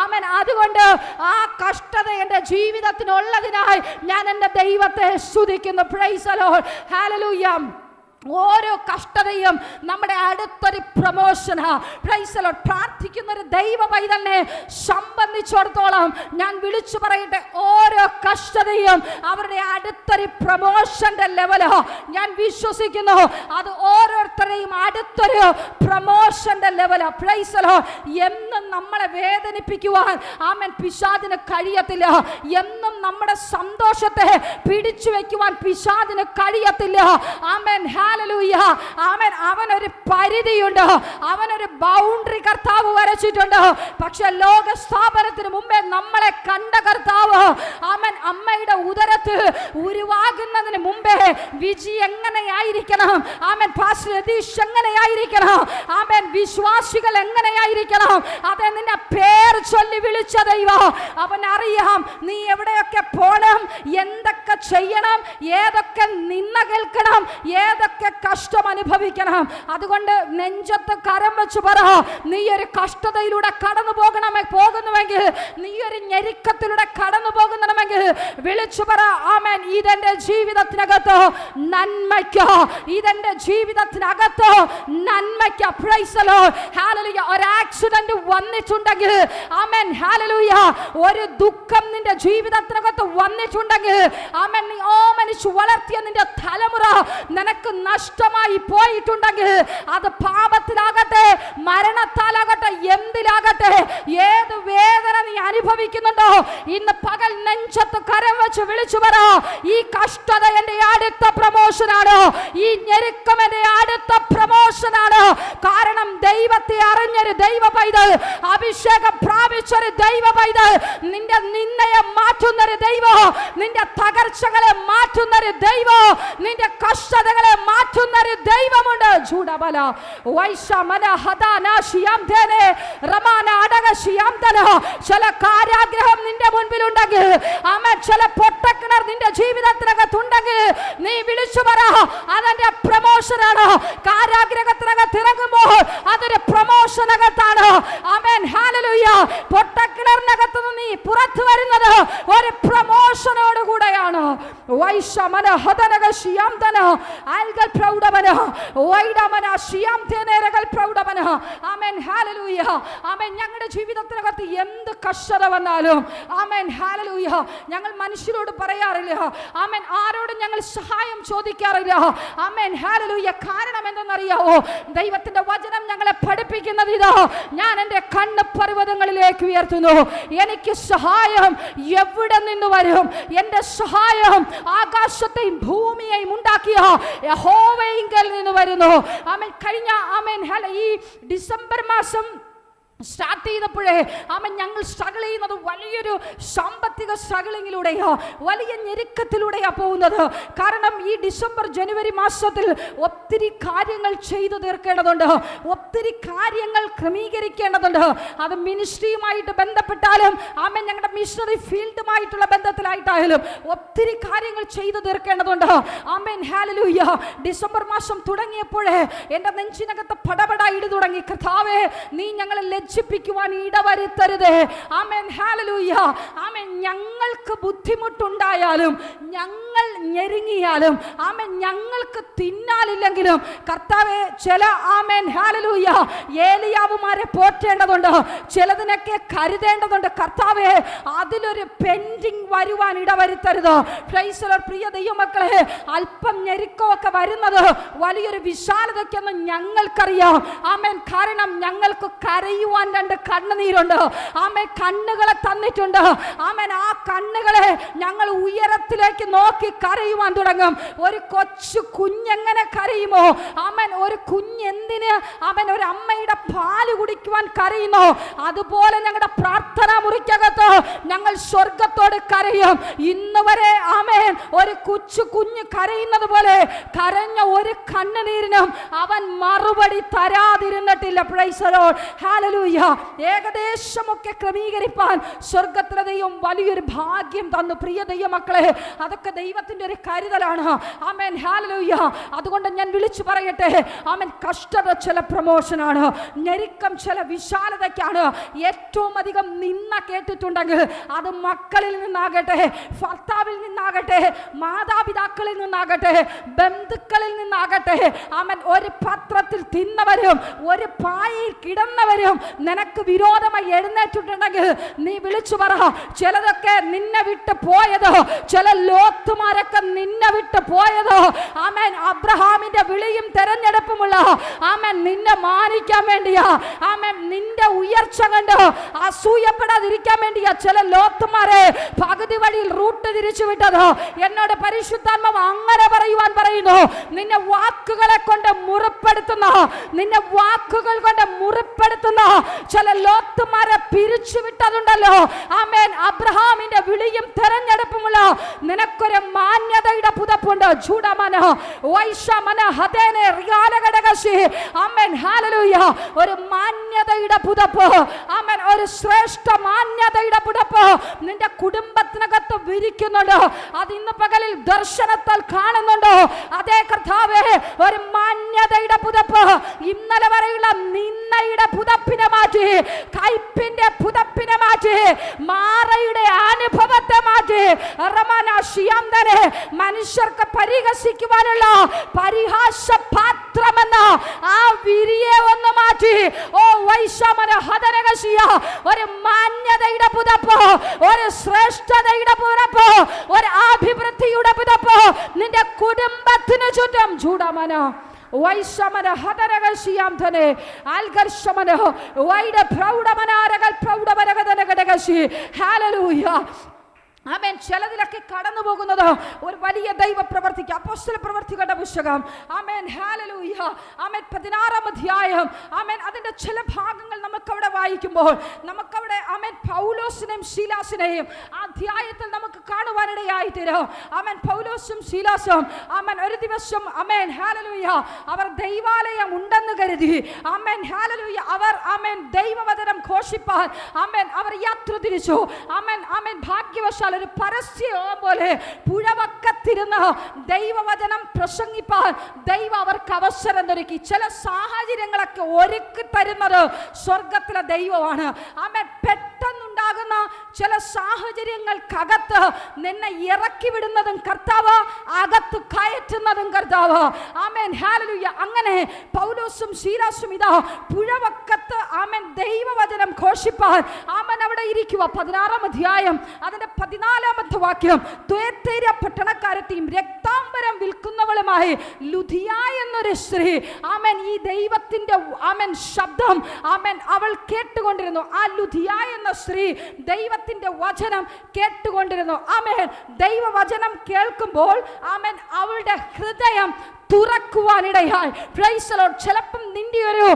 ആമേൻ, അതുകൊണ്ട് ആ കഷ്ടത എൻ്റെ ജീവിതത്തിനുള്ളതിനായി ഞാൻ എൻ്റെ ദൈവത്തെ സ്തുതിക്കുന്നു. Price the Lord, hallelujah. ഓരോ കഷ്ടതയും നമ്മുടെ അടുത്തൊരു പ്രമോഷനാ. Price the Lord. പ്രാർത്ഥിക്കുന്ന ഒരു ദൈവ പൈതലിനെ സംബന്ധിച്ചിടത്തോളം ഞാൻ വിളിച്ചു പറയട്ടെ, ഓരോ കഷ്ടതയും അവരുടെ അടുത്തൊരു പ്രമോഷന്റെ ലെവലോ. ഞാൻ വിശ്വസിക്കുന്നു അത് ഓരോരുത്തരെയും അടുത്തൊരു പ്രമോഷന്റെ ലെവലോ. Praise the Lord. എന്നും നമ്മളെ വേദനിപ്പിക്കുവാൻ ആമേൻ പിശാചിന് കഴിയത്തില്ല. എന്നും നമ്മുടെ സന്തോഷത്തെ പിടിച്ചു വെക്കുവാൻ പിശാചിന് കഴിയത്തില്ല. ആമേൻ. ഹല്ലേലൂയ. ആമേൻ. അവനൊരു പരിധിയുണ്ട്, അവനൊരു ബൗണ്ടറി കർത്താവ് വരച്ചിട്ടുണ്ട്. പക്ഷെ ലോക സ്ഥാപനത്തിന് മുമ്പേ നമ്മളെ കണ്ട കർത്താവ് ആമേൻ അമ്മയുടെ ഉദരത്തിൽ ഉരുവാകുന്നതിന് മുമ്പേ വിജി എങ്ങനെയായിരിക്കണം, ആമേൻ പാസ്റ്റർ രതീഷ് എങ്ങനെയായിരിക്കണം, ആമേൻ വിശ്വാസികൾ എങ്ങനെയായിരിക്കണം, അതെ നിന്നെ പേര് ചൊല്ലി വിളിച്ച ദൈവം അവനറിയാം നീ എവിടെയൊക്കെ പോണം, എന്തൊക്കെ ചെയ്യണം, ഏതൊക്കെ നിന്ന കേൾക്കണം, ഏതൊക്കെ കഷ്ടം അനുഭവിക്കണം. അതുകൊണ്ട് നെഞ്ചത്ത് കരം വെച്ച് പറ, നീ ഒരു കഷ്ടതയിലൂടെ കടന്നു പോകുന്നുവെങ്കിൽ, നീ ഒരു ഞെരുക്കത്തിലൂടെ കടന്നു പോകുന്നുവെങ്കിൽ വിളിച്ചു പറ, ആമേൻ ഇതെന്റെ ജീവിതത്തിനകത്ത് നന്മയ്ക്ക്, ഇതെന്റെ ജീവിതത്തിനകത്ത് നന്മയ്ക്ക്. Praise the Lord. ഹല്ലേലൂയ. ഒരു ആക്സിഡന്റ് വന്നിട്ടുണ്ടെങ്കിൽ, ആമേൻ ഹല്ലേലൂയ, ഒരു ദുഃഖം നിന്റെ ജീവിതത്തിനകത്ത് വന്നിട്ടുണ്ടെങ്കിൽ, ആമേൻ നീ ഓമനിച്ചു വളർത്തിയ നിന്റെ തലമുറ നിനക്ക് നഷ്ടമായി പോയിട്ടുണ്ടെങ്കിൽ, അത് പാപത്തിലാകട്ടെ മരണത്താലാകട്ടെ എന്തിലാകട്ടെ, ഏത് വേദന നീ അനുഭവിക്കുന്നുണ്ടോ, ഇന്ന് പകൽ നെഞ്ചത്ത് കരം വെച്ച് വിളിച്ചു പറ, ഈ കഷ്ടത എന്റെ അടുത്ത പ്രമോഷനാണ്, ഈ ഞെരുക്കം എന്റെ അടുത്ത പ്രമോഷനാണ്. കാരണം ദൈവത്തെ അറിഞ്ഞൊരു ദൈവ പൈതൽ, അഭിഷേകം പ്രാപിച്ചൊരു ദൈവ പൈതൽ, നിന്റെ നിന്നയെ മാറ്റുന്നൊരു ദൈവം, നിന്റെ തകർച്ചകളെ മാറ്റുന്നൊരു ദൈവം, നിന്റെ കഷ്ടതകളെ മാറ്റുന്നൊരു ദൈവമുണ്ട്. ചൂടബല വൈശമന ഹദാന ശിയാംതേനെ റമാന അടക ശിയാംതന. ചില കാര്യാഗ്രഹം നിന്റെ മുൻപിലുണ്ടെങ്കിൽ, ആമേൻ ചില പൊട്ടക്കിണർ നിന്റെ ജീവിതത്തിനകത്തുണ്ടെങ്കിൽ, നീ വിളിച്ചു പറ, അതെന്റെ പ്രമോഷനാണ്. കാര്യാഗ്രഹത്തിനകത്ത് ഇറങ്ങുമ്പോൾ അതൊരു പ്രമോഷനകത്താണ്. Amen hallelujah. പൊട്ടക്കിണറിനകത്ത് നീ പുറത്തു വരുന്നത് ഒരു പ്രമോഷനോട് കൂടെയാണ്. വൈശമന ഹദനക ശിയാംതന അൽഗൽ പ്രൗഢമന വൈഡമന ശിയാംതേനേരകൽ പ്രൗഢമന. ആമേൻ ഹല്ലേലൂയ. ആമേൻ. ഞങ്ങളുടെ ജീവിതത്തിനകത്ത് എന്ത് കഷ്ടത വന്നാലും, ആമേൻ ഹല്ലേലൂയ, ഞങ്ങൾ മനുഷ്യരോട് പറയാറില്ല, ആമേൻ ആരോടും ഞങ്ങൾ സഹായം ചോദിക്കാറില്ല. Amen hallelujah. കാരണം എന്തെന്നറിയാവോ? ദൈവത്തിന്റെ വചനം ഞങ്ങളെ പഠിപ്പിക്കുന്നത് ഇതാ, ഞാൻ എൻ്റെ കണ്ണ് പർവ്വതങ്ങളിലേക്ക് ഉയർത്തുന്നു, എനിക്ക് സഹായം എവിടെ നിന്ന് വരും? എൻ്റെ സഹായം ആകാശത്തെയും ഭൂമിയെയും ഉണ്ടാക്കിയ യഹോവയിങ്കൽ നിന്ന് വരുന്നു. ആമേൻ. കഴിഞ്ഞ ആമേൻ ഈ ഡിസംബർ മാസം സ്റ്റാർട്ട് ചെയ്തപ്പോഴേ ആമേൻ ഞങ്ങൾ സ്ട്രഗിൾ ചെയ്യുന്നത് വലിയൊരു സാമ്പത്തിക സ്ട്രഗിളിങ്ങിലൂടെയാ, വലിയ ഞെരുക്കത്തിലൂടെയാ പോകുന്നത്. കാരണം ഈ ഡിസംബർ ജനുവരി മാസത്തിൽ ഒത്തിരി കാര്യങ്ങൾ ചെയ്തു തീർക്കേണ്ടതുണ്ട്, ഒത്തിരി കാര്യങ്ങൾ ക്രമീകരിക്കേണ്ടതുണ്ട്. അത് മിനിസ്ട്രിയുമായിട്ട് ബന്ധപ്പെട്ടാലും, ആമേൻ ഞങ്ങളുടെ മിഷണറി ഫീൽഡുമായിട്ടുള്ള ബന്ധത്തിലായിട്ടായാലും ഒത്തിരി കാര്യങ്ങൾ ചെയ്തു തീർക്കേണ്ടതുണ്ട്. Amen hallelujah. ഡിസംബർ മാസം തുടങ്ങിയപ്പോഴേ എൻ്റെ നെഞ്ചിനകത്ത് പടപട ഇടി തുടങ്ങി. കർത്താവേ, നീ ഞങ്ങളെ ലജ്ജിപ്പിക്കുവാൻ ഇടവരുത്തരുതേ. ആമേൻ ഹല്ലേലൂയ. ആമേൻ ഞങ്ങൾക്ക് ബുദ്ധിമുട്ടുണ്ടായാലും, ഞങ്ങൾ ഞെരുങ്ങിയാലും, ആമേൻ ഞങ്ങൾക്ക് തിന്നാലില്ലെങ്കിലും, കർത്താവേ ചില ആമേൻ ഹല്ലേലൂയ ഏലിയാവുമാരെ പോറ്റേണ്ടതുണ്ട്, ചിലതിനൊക്കെ കരുതേണ്ടതുണ്ട്. കർത്താവേ, അതിലൊരു പെൻഡിങ് വരുവാൻ ഇടവരുത്തരുത്. Praise the Lord. പ്രിയ ദൈവമക്കളെ, അല്പം ഞെരുക്കമൊക്കെ വരുന്നത് വലിയൊരു വിശാലതയ്ക്കെന്ന് ഞങ്ങൾക്കറിയാം. ആമേൻ. കാരണം ഞങ്ങൾക്ക് കരയുവാൻ രണ്ട് കണ്ണുനീരുണ്ട്. ആമേൻ. കണ്ണുകളെ തന്നിട്ടുണ്ട്. ആമേൻ. ആ കണ്ണുകളെ ഞങ്ങൾ ഉയരത്തിലേക്ക് നോക്കി കരയുവാൻ തുടങ്ങും. ഒരു കൊച്ചു കുഞ്ഞെങ്ങനെ കരയുമോ, ആമേൻ, ഒരു കുഞ്ഞെന്തിന് ആമേൻ ഒരു അമ്മയുടെ പാല് കുടിക്കുവാൻ കരയുന്നു, അതുപോലെ ഞങ്ങളുടെ പ്രാർത്ഥനാ മുറിക്കകത്ത് ഞങ്ങൾ സ്വർഗത്തോട് കരയും. ഇന്ന് വരെ ആമേൻ ഒരു കൊച്ചു കുഞ്ഞ് കരയുന്നത് പോലെ കരഞ്ഞ ഒരു കണ്ണുനീരിനും അവൻ മറുപടി തരാതിരുന്നിട്ടില്ല. Praise the Lord. ഹല്ലേലൂയ. ഹല്ലേലൂയ ഏകദേശമൊക്കെ ക്രമീകരിപ്പാൻ സ്വർഗത്തിലെ ദൈവം വലിയൊരു ഭാഗ്യം തന്നു. പ്രിയ ദൈവമക്കളെ, അതൊക്കെ ദൈവത്തിന്റെ ഒരു കരുതലാണ്. Amen hallelujah. അതുകൊണ്ട് ഞാൻ വിളിച്ചു പറയട്ടെ, ആമേൻ, കഷ്ടത ചില പ്രമോഷനാണ്, ഞെരുക്കം ചില വിശാലതയ്ക്കാണ്. ഏറ്റവും അധികം നിന്ന കേട്ടിട്ടുണ്ടെങ്കിൽ അത് മക്കളിൽ നിന്നാകട്ടെ, ഭർത്താവിൽ നിന്നാകട്ടെ, മാതാപിതാക്കളിൽ നിന്നാകട്ടെ, ബന്ധുക്കളിൽ നിന്നാകട്ടെ, ആമേൻ, ഒരു പത്രത്തിൽ തിന്നവരും ഒരു പായിൽ കിടന്നവരും നിനക്ക് വിരോധമായി എഴുന്നേറ്റിട്ടുണ്ടെങ്കിൽ നീ വിളിച്ചു പറ, ചിലതൊക്കെ നിന്നെ വിട്ട് പോയത്, ചില ലോത്തുമാരൊക്കെ നിന്നെ വിട്ട് പോയത്, ആമേൻ, അബ്രഹാമിന്റെ വിളിയും തെരഞ്ഞെടുപ്പുമുള്ള, ആമേൻ, നിന്നെ മാനിക്കാൻ വേണ്ടിയാ, ആമേൻ, നിന്റെ ഉയർച്ച കണ്ട് അസൂയപ്പെടാതിരിക്കാൻ വേണ്ടിയാ ചില ലോത്തുമാരെ പകുതി വഴിയിൽ റൂട്ട് തിരിച്ചു വിട്ടത്. എന്നോട് പരിശുദ്ധാത്മാവ് അങ്ങനെ പറയുവാൻ പറയുന്നു, നിന്നെ വാക്കുകളെ കൊണ്ട് മുറിപ്പെടുത്തുന്ന, നിന്നെ വാക്കുകൾ കൊണ്ട് മുറിപ്പെടുത്തുന്ന ചില ലോത്തുമാരെ പിരിച്ചു വിട്ടതുണ്ടല്ലോ. ആമേൻ, അബ്രഹാമിന്റെ വിളിയും തെരഞ്ഞെടുപ്പുമുള്ള നിനക്കൊരു മാന്യതയുടെ പുതപ്പുണ്ട്. ചൂടമന വൈഷമന ഹദേനെ റിയാലഘടകശി, ആമേൻ ഹല്ലേലൂയ, ഒരു മാന്യതയുടെ പുതപ്പ്, ആമേൻ, ഒരു ശ്രേഷ്ഠ മാന്യതയുടെ പുതപ്പ് നിന്റെ കുടുംബത്തിനകത്ത് വിരിക്കുന്നുണ്ട്. അത് ഇന്ന് പകലിൽ ദർശനത്താൽ കാണുന്നുണ്ടോ? അതേ കർത്താവേ, ഒരു മാന്യതയുടെ പുതപ്പ് ഇന്നലെ വരെയുള്ള നിന്നയുടെ പുതപ്പിനെ മാറ്റി, കൈപ്പിന്റെ പുതപ്പിനെ മാറ്റി, മാറയുടെ അനുഭവത്തെ മാറ്റി, റമനാശിയന്തനെ മനുഷ്യർക്ക് പരിഹസിക്കുവാനുള്ള പരിഹാസ പാത്രമെന്ന ആ വിരിയെ ഒന്ന് മാറ്റി, ഓ വൈഷമന ഹദനകശിയ, ഒരു മാന്യതയുടെ പുതപ്പ്, ഒരു ശ്രേഷ്ഠതയുടെ പുതപ്പ്, ഒരു അഭിവൃദ്ധിയുടെ പുതപ്പ് നിന്റെ കുടുംബത്തിന് ചുറ്റും. ചൂടമന വൈഷമന ഹദനകശിയാം ധനെ ആൽഗർഷമന വൈഡ പ്രൗഢമനാരകൾ പ്രൗഢമരകദനകടകശി. ഹല്ലേലൂയ. ആമേൻ. ചിലതിലൊക്കെ കടന്നു പോകുന്നത് ഒരു വലിയ ദൈവ പ്രവർത്തിക്ക്. അപ്പോസ്തല പ്രവർത്തികളുടെ പുസ്തകം, ആമേൻ ഹല്ലേലൂയ, ആമേൻ, 16-ാം അധ്യായം, ആമേൻ, അതിന്റെ ചില ഭാഗങ്ങൾ നമുക്കവിടെ വായിക്കുമ്പോൾ നമുക്കവിടെ, ആമേൻ, പൗലോസിനെയും ശീലാസിനെയും ആ അധ്യായത്തിൽ നമുക്ക് കാണുവാനിടയായിത്തീരും. ആമേൻ, പൗലോസും ശീലാസും, ആമേൻ, ഒരു ദിവസം, ആമേൻ ഹല്ലേലൂയ, അവർ ദൈവാലയം ഉണ്ടെന്ന് കരുതി, ആമേൻ ഹല്ലേലൂയ, അവർ, ആമേൻ, ദൈവവചനം ഘോഷിപ്പാൻ, ആമേൻ, അവർ യാത്ര തിരിച്ചു. ആമേൻ, ആമേൻ, ഭാഗ്യവശാൽ ഒരു പരസ്യം പോലെ പുഴവക്കത്തിരുന്ന് ദൈവവചനം പ്രസംഗിപ്പാൻ ദൈവം അവർക്ക് അവസരം ഒരുക്കി. ചില സാഹചര്യങ്ങളൊക്കെ ഒരുക്കി തരുന്നത് സ്വർഗത്തിലെ ദൈവമാണ്. ആമേൻ. പെട്ടെന്നുണ്ടാകുന്ന ചില സാഹചര്യങ്ങൾക്കകത്ത് നിന്നെ ഇറക്കി വിടുന്നതും കർത്താവ്, അകത്ത് കയറ്റുന്നതും കർത്താവ്. Amen hallelujah. അങ്ങനെ പൗലോസും ശീലാസും ഇതാ പുഴവക്കത്ത്, ആമേൻ, ദൈവവചനം ഘോഷിപ്പാൻ, ആമേൻ, അവിടെ ഇരിക്കുക. 16-ാം അധ്യായം അതിന്റെ 14-ാമത്തെ വാക്യം, ത്വയേത്തേരിയ പട്ടണക്കാരത്തെയും രക്താംബരം വിൽക്കുന്നവളുമായി ലുദിയ എന്നൊരു സ്ത്രീ, ആമേൻ, ഈ ദൈവത്തിന്റെ, ആമേൻ, ശബ്ദം, ആമേൻ, അവൾ കേട്ടുകൊണ്ടിരുന്നു. ആ ലുദിയ എന്ന സ്ത്രീ ദൈവത്തിന്റെ വചനം കേട്ടുകൊണ്ടിരുന്നു. ആമേൻ. ദൈവവചനം കേൾക്കുമ്പോൾ, ആമേൻ, അവളുടെ ഹൃദയം തുറക്കുവാനിടയായി. Price the Lord. ചിലപ്പം നിന്റെ ഒരു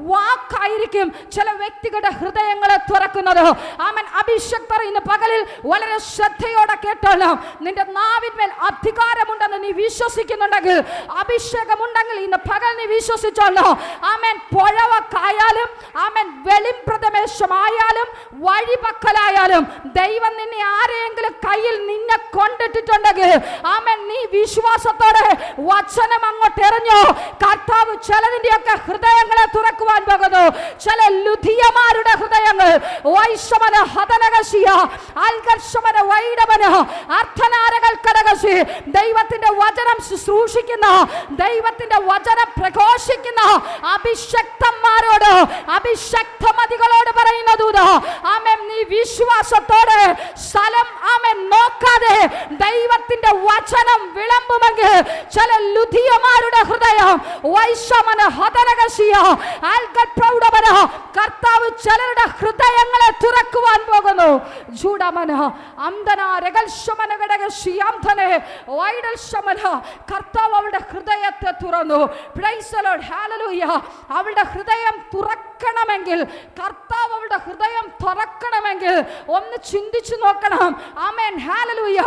വാക്കായിരിക്കും ചില വ്യക്തികളുടെ ഹൃദയങ്ങളെ തുറക്കുന്നത്. ആമേൻ. അഭിഷേകർ ഇന്ന് പകലിൽ വളരെ ശ്രദ്ധയോടെ കേട്ടോളാം. നിന്റെ നാവിന്മേൽ അധികാരമുണ്ടെന്ന് നീ വിശ്വസിക്കുന്നുണ്ടെങ്കിൽ, അഭിഷേകമുണ്ടെങ്കിൽ ഇന്ന് പകൽ നീ വിശ്വസിച്ചോളാം. ആമേൻ. പുഴവക്കായാലും, ആമേൻ, വെളിംപ്രദേശമായാലും വഴിപക്കലായാലും ദൈവം നിന്നെ ആരെയെങ്കിലും കയ്യിൽ നിന്നെ കൊണ്ടിട്ടുണ്ടെങ്കിൽ, ആമേൻ, നീ വിശ്വാസത്തോടെ വചനം അങ്ങോട്ട് എറിഞ്ഞോ. കർത്താവ് ചിലതിന്റെയൊക്കെ ഹൃദയങ്ങളെ തുറക്കുവാൻ പോകുന്നു. ചില ലുധിയമാരുടെ ഹൃദയങ്ങൾ, വൈഷമന ഹദനകശിയ ആൽഗർഷമന വൈഡമന അർത്ഥനാരകൾ കടകശി, ദൈവത്തിന്റെ വചനം ശുശ്രൂഷിക്കുന്ന, ദൈവത്തിന്റെ വചനം പ്രഘോഷിക്കുന്ന അഭിഷക്തന്മാരോട്, അഭിഷക്തമതികളോട് പറയുന്ന ദൂത, ആമേൻ, നീ വിശ്വാസത്തോടെ സ്ഥലം, ആമേൻ, നോക്കാതെ ദൈവത്തിന്റെ വചനം വിളമ്പുമെങ്കിൽ ചില ലുധിയമാരുടെ ഹൃദയം, വൈഷമന ഹദനകശിയ ആൽഗൽ പ്രൗഢമന, കർത്താവ് ചിലരുടെ ഹൃദയങ്ങളെ തുറക്കുവാൻ പോകുന്നു. ജൂഡമന അംദനാരകൽശമന ഘടകശിയാംധനെ വൈഡൽശമന, കർത്താവ് അവളുടെ ഹൃദയത്തെ തുറന്നു. Price the Lord. ഹല്ലേലൂയ. അവളുടെ ഹൃദയം തുറക്ക തുറക്കണമെങ്കിൽ, കർത്താവ് അവളുടെ ഹൃദയം തുറക്കണമെങ്കിൽ ഒന്ന് ചിന്തിച്ചു നോക്കണം. ആമേൻ, ഹല്ലേലൂയ.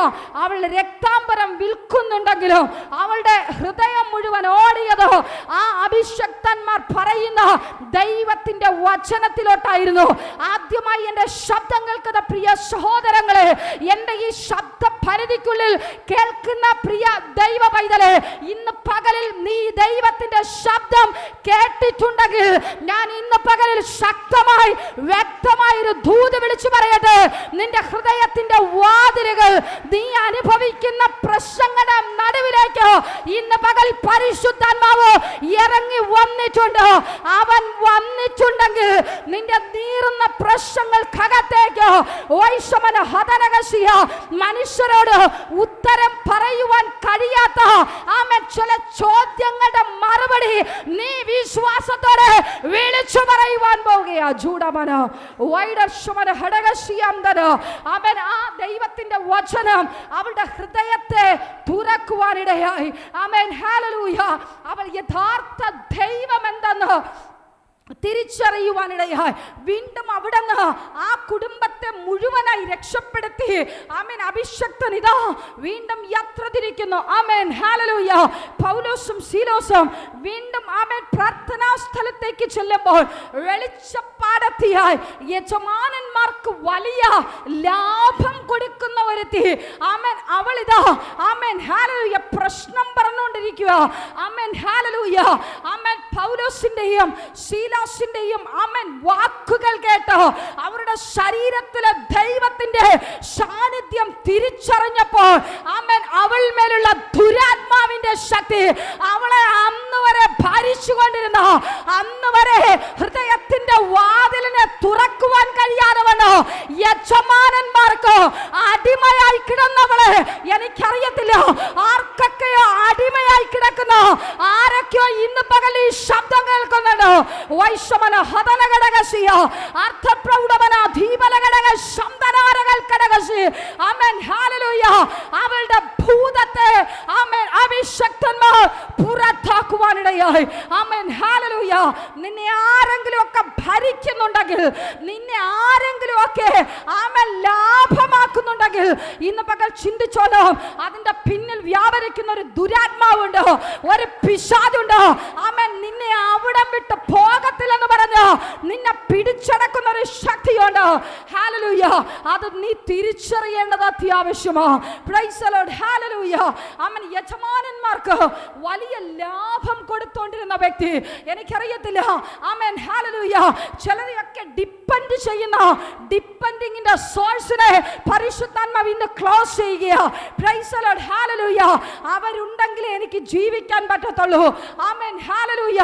അവൾ രക്താംബരം വിൽക്കുന്നുണ്ടെങ്കിലും അവളുടെ ഹൃദയം മുഴുവൻ ഓടിയത് ആ അഭിഷക്തന്മാർ പറയുന്ന ദൈവത്തിന്റെ വചനത്തിലോട്ടായിരുന്നു. ആദ്യമായി എൻ്റെ ശബ്ദം കേൾക്കുന്ന പ്രിയ സഹോദരങ്ങളെ, എൻ്റെ ഈ ശബ്ദ പരിധിക്കുള്ളിൽ കേൾക്കുന്ന പ്രിയ ദൈവ പൈതലേ, ഇന്ന് പകലിൽ നീ ദൈവത്തിന്റെ ശബ്ദം കേട്ടിട്ടുണ്ടെങ്കിൽ ഞാൻ ഇന്ന് പകലിൽ ശക്തമായി വ്യക്തമായൊരു ദൂത് വിളിച്ചു പറയട്ടെ. നിന്റെ ഹൃദയത്തിന്റെ വാതിലുകൾ, നീ അനുഭവിക്കുന്ന പ്രശ്നങ്ങളുടെ നടുവിലേക്ക് ഇന്ന് പകൽ പരിശുദ്ധാത്മാവ് ഇറങ്ങി വന്നിട്ടുണ്ട്. അവൻ വന്നിട്ടുണ്ടെങ്കിൽ നിന്റെ നീറുന്ന പ്രശ്നങ്ങൾക്കകത്തേക്ക് മനുഷ്യരോട് ഉത്തരം പറയുവാൻ കഴിയാത്ത ചില ചോദ്യങ്ങളുടെ മറുപടി നീ വിശ്വാസത്തോടെ വിളിച്ചു പറയുവാൻ പോകുകയാ. അവൻ ആ ദൈവത്തിന്റെ വചനം അവളുടെ ഹൃദയത്തെ തുറക്കുവാനിടയായി. ആമേൻ, ഹല്ലേലൂയ. അവൾ യഥാർത്ഥ ദൈവം എന്തെന്ന് തിരിച്ചറിയുവാനിടയായി. വീണ്ടും അവിടുന്ന് ആ കുടുംബത്തെ മുഴുവനായി രക്ഷപ്പെടുത്തി. ആമേൻ, അഭിഷക്തൻ ഇതാ വീണ്ടും യാത്ര തിരിക്കുന്നു. ആമേൻ, ഹല്ലേലൂയ. പൗലോസും ശീലോസും വീണ്ടും ആമേൻ പ്രാർത്ഥനാ സ്ഥലത്തേക്ക് ചെല്ലുമ്പോൾ വെളിച്ചപ്പാടത്തിയായി യജമാനന്മാർക്ക് വലിയ ലാഭം കൊടുക്കുന്ന ഒരുത്തി. ആമേൻ, അവളിതാ ആമേൻ, ഹല്ലേലൂയ പ്രശ്നം പറഞ്ഞുകൊണ്ടിരിക്കുക. ആമേൻ, ഹല്ലേലൂയ. ആമേൻ, പൗലോസിന്റെയും ശീലാസിന്റെയും ആമേൻ വാക്കുകൾ കേട്ട് അവരുടെ ശരീരത്തിലെ ദൈവത്തിന്റെ സാന്നിധ്യം തിരിച്ചറിഞ്ഞപ്പോൾ ആമേൻ അവൾ മേലുള്ള ദുരാത്മാവിന്റെ ശക്തി അവളെ അന്ന് വരെ ഭരിച്ചുകൊണ്ടിരുന്ന, അന്ന് വരെ ഹൃദയത്തിന്റെ വാതിലിനെ തുറക്കുവാൻ കഴിയാതെ വന്നു യജമാനന്മാർക്ക് അടിമയായി കിടന്നവളെ, എനിക്കറിയത്തില്ല ആർക്കൊക്കെയോ അടിമയായി കിടക്കുന്ന ആരൊക്കെയോ ഇന്ന് പകൽ ഈ ശബ്ദം കേൾക്കുന്നുണ്ട്. വൈശ്വമന ഹതനഘടകസിയ അർത്ഥപ്രൗഢമന ധീപലഘടക ശബ്ദനാരകൽഘടകസി. ആമേൻ, ഹല്ലേലൂയ. അവളുടെ ഭൂതത്തെ ആമേൻ അഭിഷക്തന്മാർ പുറത്താക്കുവാനിടയായി. ആമേൻ, ഹല്ലേലൂയ. നിന്നെ ആരെങ്കിലും ഒക്കെ ഭരിക്കുന്നുണ്ടെങ്കിൽ, നിന്നെ ആരെങ്കിലും ഒക്കെ ആമേൻ ലാഭമാക്കുന്നുണ്ടെങ്കിൽ ഇന്ന് പകൽ ചിന്തിച്ചോളൂ. അതിന്റെ പിന്നിൽ വ്യാപരിക്കുന്ന ഒരു ദുരാത്മാവുണ്ട്, ഒരു പിശാചുണ്ട്. ആമേൻ, നിന്നെ അവിടം വിട്ട് പോകത്തില്ലെന്ന് പറഞ്ഞ് നിന്നെ പിടിച്ചടക്കുന്ന ഒരു ശക്തിയുണ്ട്. ഹല്ലേലൂയ. അത് നീ തിരിച്ചറിയേണ്ടത് അത്യാവശ്യമാണ്. Price the Lord. ഹല്ലേലൂയ. ആമേൻ. യജമാനന്മാർക്ക് വലിയ ലാഭം കൊടുത്തോണ്ടിരുന്ന വ്യക്തി, എനിക്കറിയത്തില്ല. ആമേൻ, ഹല്ലേലൂയ. ചിലരെയൊക്കെ ഡിപ്പെൻഡ് ചെയ്യുന്ന ഡിപ്പെൻഡിങ്ങിന്റെ സോഴ്സിനെ പരിശുദ്ധാത്മാവ് ഇന്ന് ക്ലോസ് ചെയ്യുക. Price the Lord. ഹല്ലേലൂയ. അവരുണ്ടെങ്കിലേ എനിക്ക് ജീവിക്കാൻ പറ്റത്തുള്ളൂ. ആമേൻ, ഹല്ലേലൂയ.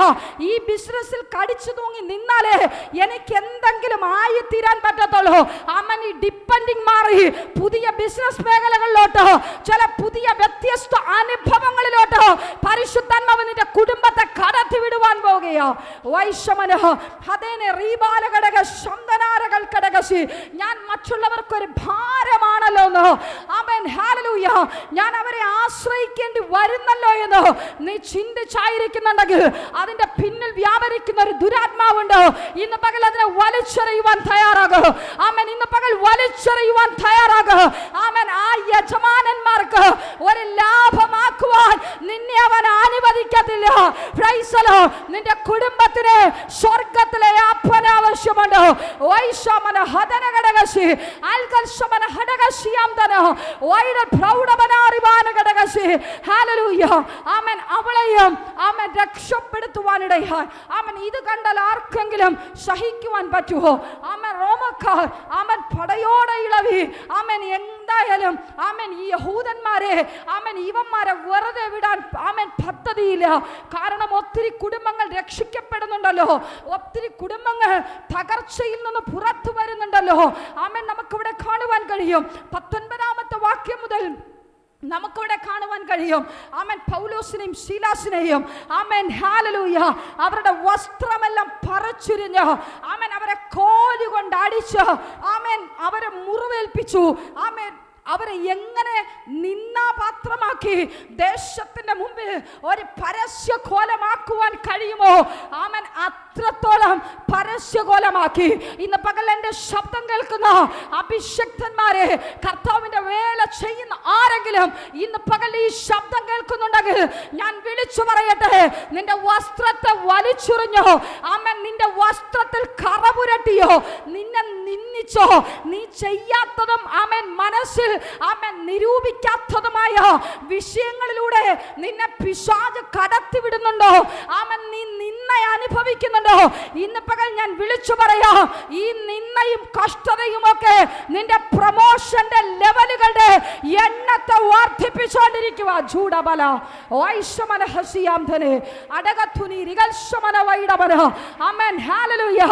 ഈ ബിസിനസ്സിൽ കടിച്ചു തൂങ്ങി നിന്നാലേ എനിക്ക് എന്തെങ്കിലും ആയി തീരാൻ പറ്റത്തുള്ളൂ. ആമേൻ, ഈ ഡിപ്പെൻഡിങ് മാറി പുതിയ ബിസിനസ് മേഖലകളിലോട്ട്, ചില പുതിയ വ്യത്യസ്ത അനുഭവങ്ങളിലോട്ട് പരിശുദ്ധാത്മാവ് നിന്റെ കുടുംബത്തെ കടത്തി വിടുവാൻ പോകുകയാ. വൈശ്വമന ഹദേനെ റീബാലഘടക ശബ്ദനാരകൽഘടകസി. ഞാൻ മറ്റുള്ളവർക്കൊരു ഭാരമാണല്ലോ എന്ന്, ആമേൻ, ഹല്ലേലൂയ, ഞാൻ അവരെ ആശ്രയിക്കേണ്ടി വരുന്നല്ലോ എന്ന് നീ ചിന്തിച്ചായിരിക്കുന്നുണ്ടെങ്കിൽ അതിന്റെ പിന്നിൽ വ്യാപരിക്കുന്ന ഒരു ദുരാത്മാവുണ്ട്. ഇന്ന് പകൽ അതിനെ വലിച്ചെറിയുവാൻ തയ്യാറാകുക. ആമേൻ, ഇന്ന് പകൽ വലിച്ചെറിയുവാൻ തയ്യാറാകുക. ആമേൻ, ആ യജമാനന്മാർക്ക് ഒരു ലാഭമാക്കുവാൻ നിന്നെ അവൻ അനുവദിക്കത്തില്ല. Price the Lord. നിന്റെ കുടുംബത്തിന് സ്വർഗ്ഗത്തിലെ അപ്പൻ ആവശ്യമുണ്ട്. വൈശമന ഹദനഘടകസി അൽകൽശമന ഹടകസിയാംതന വൈര പ്രൗഢമനാറിവാന ഘടകസി. ഹല്ലേലൂയ. ആമേൻ, അവളെയും ആമേൻ രക്ഷപ്പെടുത്തുവാനിടയായി. ആമേൻ, ഇത് കണ്ടാൽ ആർക്കെങ്കിലും സഹിക്കുവാൻ പറ്റുമോ? ആമേൻ, റോമക്കാർ ആമേൻ പടയോടെ ഇളവി. ആമേൻ, എന്തായാലും ആമേൻ ഈ യഹൂദന്മാരെ ആമേൻ ഇവന്മാരെ വെറുതെ വിടാൻ ആമേൻ പദ്ധതിയില്ല. കാരണം ഒത്തിരി കുടുംബങ്ങൾ രക്ഷിക്കപ്പെടുന്നുണ്ടല്ലോ, ഒത്തിരി കുടുംബങ്ങൾ തകർച്ചയിൽ നിന്ന് പുറത്തു വരുന്നുണ്ടല്ലോ. ആമേൻ, നമുക്കിവിടെ കാണുവാൻ കഴിയും. 19ാമത്തെ വാക്യം മുതൽ നമുക്കിവിടെ കാണുവാൻ കഴിയും. ആമേൻ, പൗലോസിനെയും ശീലാസിനെയും ആമേൻ, ഹല്ലേലൂയ, അവരുടെ വസ്ത്രമെല്ലാം പറിച്ചുരിഞ്ഞ് ആമേൻ അവരെ കോല് കൊണ്ട് അടിച്ച് ആമേൻ അവരെ മുറിവേൽപ്പിച്ചു. ആമേൻ, അവരെ എങ്ങനെ നിന്നാപാത്രമാക്കി ദേശത്തിന്റെ മുമ്പിൽ ഒരു പരസ്യ കോലമാക്കുവാൻ കഴിയുമോ? ആമേൻ, അത്രത്തോളം പരസ്യകോലമാക്കി. ഇന്ന് പകൽ എൻ്റെ ശബ്ദം കേൾക്കുന്ന അഭിഷക്തന്മാരെ, കർത്താവിന്റെ വേല ചെയ്യുന്ന ആരെങ്കിലും ഇന്ന് പകൽ ഈ ശബ്ദം കേൾക്കുന്നുണ്ടെങ്കിൽ ഞാൻ വിളിച്ചു പറയട്ടെ, നിന്റെ വസ്ത്രത്തെ വലിച്ചുറിഞ്ഞോ, ആമേൻ, നിന്റെ വസ്ത്രത്തിൽ കറപുരട്ടിയോ, നിന്നെ നിന്ദിച്ചോ, നീ ചെയ്യാത്തതും ആമേൻ മനസ്സിൽ ആമേൻ നിരൂപിക്കാത്തതുമായ വിഷയങ്ങളിലൂടെ നിന്നെ പിശാച് കടത്തിവിടുന്നുണ്ടോ, ആമേൻ, നീ നിന്ന അനുഭവിക്കുന്നുണ്ടോ, ഇന്ന് പകൽ ഞാൻ വിളിച്ചു പറയാ, ഈ നിന്നയും കഷ്ടതയും ഒക്കെ നിന്റെ പ്രമോഷന്റെ ലെവലുകളുടെ എണ്ണത്തെ വർദ്ധിപ്പിച്ചുകൊണ്ടിരിക്കുക. ജൂഡബല വൈഷമന ഹസിയാംധനെ അടകത്തുനി റിഗൽഷമന വൈഡബന. ആമേൻ, ഹല്ലേലൂയ.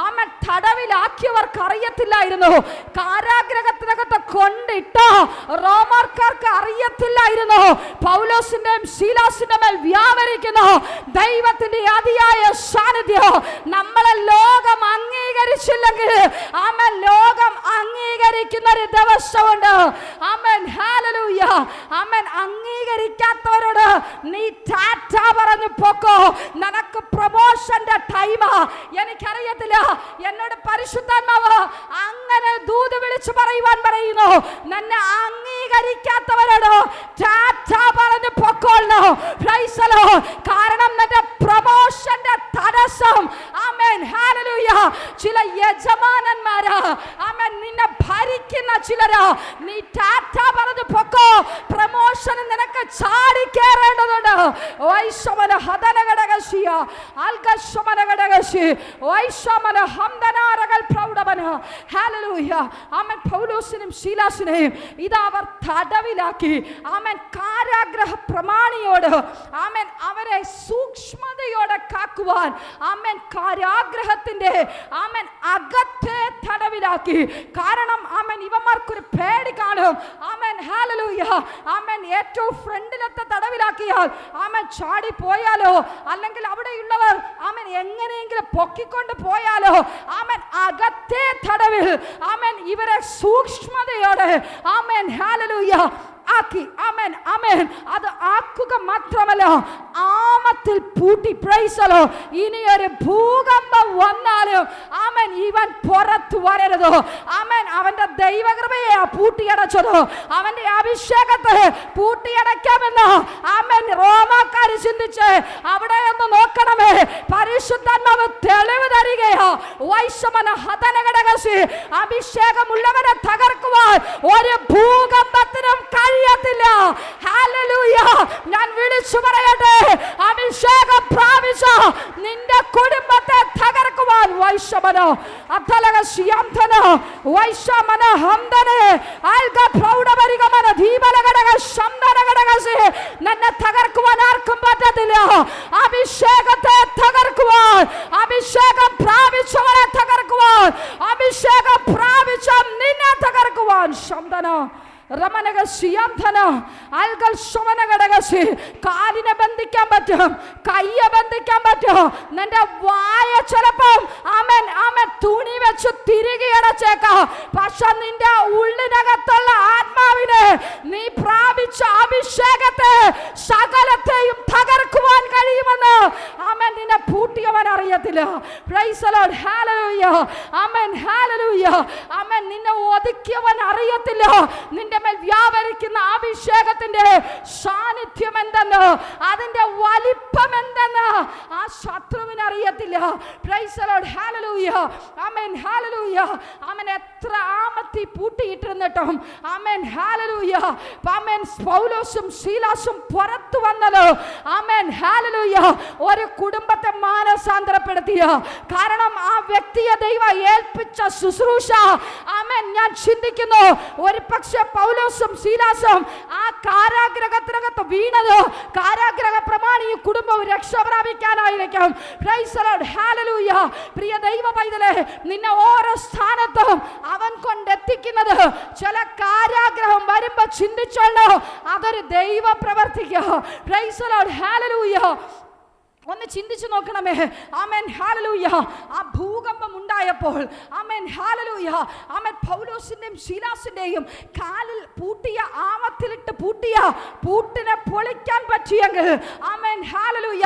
ആമേൻ, തടവിലാക്കിയവർക്ക് അറിയത്തില്ലായിരുന്നു, കാരാഗ്രഹത്തിനകത്ത് കൊണ്ടിട്ട റോമാക്കാർക്ക് അറിയത്തില്ലായിരുന്നു, പൗലോസിന്റെയും ശീലാസിന്റെ മേൽ വ്യാപരിക്കുന്ന ദൈവത്തിന്റെ അതിയായ സാന്നിധ്യം നമ്മളെ ലോകം അംഗീകരിച്ചില്ലെങ്കിൽ ആമേൻ ലോകം അംഗീകരിക്കുന്ന ഒരു ദിവസമുണ്ട്. ആമേൻ, ഹല്ലേലൂയ. ആമേൻ, അംഗീകരിക്കാത്തവരോട് നീ ടാറ്റ പറഞ്ഞു പോക്കോ, നിനക്ക് പ്രമോഷന്റെ ടൈമാ. എനിക്കറിയത്തില്ല, എന്നോട് പരിശുദ്ധാത്മാവ് അങ്ങനെ ദൂത് വിളിച്ചു പറയുവാൻ പറയുന്നു, നിന്നെ അംഗീകരിക്കാത്തവരോട് ടാറ്റ പറഞ്ഞു പൊക്കോളൂ. Price the Lord. കാരണം നിന്റെ പ്രമോഷന്റെ തടസ്സം ആമേൻ, ഹല്ലേലൂയ, ചില യജമാനന്മാരാ, ആമേൻ, നിന്നെ ഭരിക്കുന്ന ചിലരാ. നീ ടാറ്റ പറഞ്ഞു പൊക്കോ, പ്രമോഷൻ നിനക്ക് ചാടി കയറേണ്ടതുണ്ട്. വൈശമന ഹദനഘടകശിയ ആൽഗശമനഘടകശി വൈശമന ഹംദനാരകൾ പ്രൗഢവന. ഹല്ലേലൂയ. ആമേൻ, പൗലോസിനെയും ശീലാസിനെയും ഇതാ അവർ തടവിലാക്കി. ആമേൻ, കാരാഗ്രഹ പ്രമാണിയോട് ആമേൻ അവരെ സൂക്ഷ്മതയോടെ കാക്കുവാൻ ആമേൻ കാരാഗ്രഹത്തിന്റെ ആമേൻ അകത്തെ തടവിലാക്കി. കാരണം ആമേൻ ഇവന്മാർക്കൊരു പേടി കാണും. ആമേൻ, ഹല്ലേലൂയ. ആമേൻ, ഏറ്റവും ഫ്രണ്ടിലത്തെ തടവിലാക്കിയാൽ ആമേൻ ചാടി പോയാലോ, അല്ലെങ്കിൽ അവിടെയുള്ളവർ ആമേൻ എങ്ങനെയെങ്കിലും പൊക്കിക്കൊണ്ട് പോയാലോ, ആമേൻ അകത്തെ തടവിൽ ആമേൻ ഇവരെ സൂക്ഷ്മതയോടെ ആമേൻ, ഹല്ലേലൂയ, ആക്കി. ആമേൻ, ആമേൻ. അത് ആക്കുക മാത്രമല്ല, ആമത്തിൽ പൂട്ടി. Price the Lord. ഇനി ഒരു ഭൂകമ്പം വന്നാലും ആമേൻ ഇവൻ പുറത്തു വരരുത്. ആമേൻ, അവന്റെ ദൈവകൃപയെ പൂട്ടിയടച്ചത്, അവന്റെ അഭിഷേകത്തെ പൂട്ടിയടയ്ക്കാമെന്ന് ആമേൻ റോമാക്കാര് ചിന്തിച്ച് അവിടെ ഒന്ന് നോക്കണമേ, പരിശുദ്ധാത്മാവ് തെളിവ് തരികയാ. വൈശമന ഹദനഘടകശി അഭിഷേകമുള്ളവരെ തകർക്കുവാൻ ഒരു ഭൂകമ്പത്തിനും കഴിയത്തില്ല. ഹല്ലേലൂയ. ഞാൻ വിളിച്ചു പറയട്ടെ, അഭിഷേകം പ്രാപിച്ച നിന്റെ കുടുംബത്തെ തകർക്കുവാൻ വൈശമന അത്തലകശിയാംധന വൈശമന ഹംദനെ ആൽഗ പ്രൗഢപരിഗമന ദീപലഘടക ശംദനഘടകശി നിന്നെ തകർക്കുവാൻ ആർക്കും പറ്റത്തില്ല. അഭിഷേകത്തെ തകർക്കുവാൻ, അഭിഷേകം പ്രാപിച്ചവരെ തകർക്കുവാൻ, അഭിഷേകം പ്രാപിച്ച നിന്നെ തകർക്കുവാൻ ശംദന കാലിനെ ബന്ധിക്കാൻ പറ്റും, കയ്യെ ബന്ധിക്കാൻ പറ്റും, നിന്റെ വായ ചിലപ്പം ആമേൻ ആമേൻ തുണി വെച്ച് തിരികെ അടച്ചേക്കാം. പക്ഷെ നിന്റെ ഉള്ളിനകത്തുള്ള ആത്മാവിനെ നീ പ്രാപിച്ച അഭിഷേകത്തെ സകലത്തെയും തകർക്കുവാൻ കഴിയുമെന്ന് ആമേൻ നിന്നെ പൂട്ടിയവൻ അറിയത്തില്ല. Praise the Lord. ഹല്ലേലൂയ. ആമേൻ, ഹല്ലേലൂയ. ആമേൻ, നിന്നെ ഒതുക്കിയവൻ അറിയത്തില്ല നിന്റെ മേൽ വ്യാപരിക്കുന്ന അഭിഷേകത്തിന്റെ സാന്നിധ്യം എന്തെന്ന്, അതിന്റെ വലിപ്പം എന്തെന്ന് ആ ശത്രുവിന് അറിയത്തില്ല. Praise the Lord. ഹല്ലേലൂയ. ആമേൻ, ഹല്ലേലൂയ. ആമേൻ, എത്ര ആമത്തി പൂട്ടിയിട്ടിരുന്നിട്ടും ആമേൻ, ഹല്ലേലൂയ, ആമേൻ, പൗലോസും ശീലാസും പുറത്തു വന്നത് ആമേൻ, ഹല്ലേലൂയ, ഒരു കുടുംബത്തെ മാനസാന്തരപ്പെടുത്തിയ. കാരണം ആ വ്യക്തിയെ ദൈവം ഏൽപ്പിച്ച ശുശ്രൂഷ ആമേൻ, ഞാൻ ചിന്തിക്കുന്നു ഒരു പക്ഷേ പൗലോസും ശീലാസും ആ കാരാഗ്രഹത്തിനകത്ത് വീണത് കാരാഗ്രഹ പ്രമാണി കുടുംബവും രക്ഷ പ്രാപിക്കാനായിരിക്കും. Praise the Lord. ഹല്ലേലൂയ. പ്രിയ ദൈവ പൈതലേ, നിന്നെ ഓരോ സ്ഥാനത്തും അവൻ കൊണ്ടെത്തിക്കുന്നത് ചില കാരാഗ്രഹം വരുമ്പോ ചിന്തിച്ചോളൂ, അതൊരു ദൈവ പ്രവർത്തിക്കുക. Price the Lord. ഹല്ലേലൂയ. ഒന്ന് ചിന്തിച്ചു നോക്കണമേ. Amen hallelujah. ആ ഭൂകമ്പം ഉണ്ടായപ്പോൾ ആമേൻ ഹല്ലേലൂയ, ആമേൻ പൗലോസിന്റെയും ശീലാസിന്റെയും കാലിൽ പൂട്ടിയ ആമത്തിലിട്ട് പൂട്ടിയ പൂട്ടിനെ പൊളിക്കാൻ പറ്റിയെങ്കിൽ ആമേൻ ഹല്ലേലൂയ,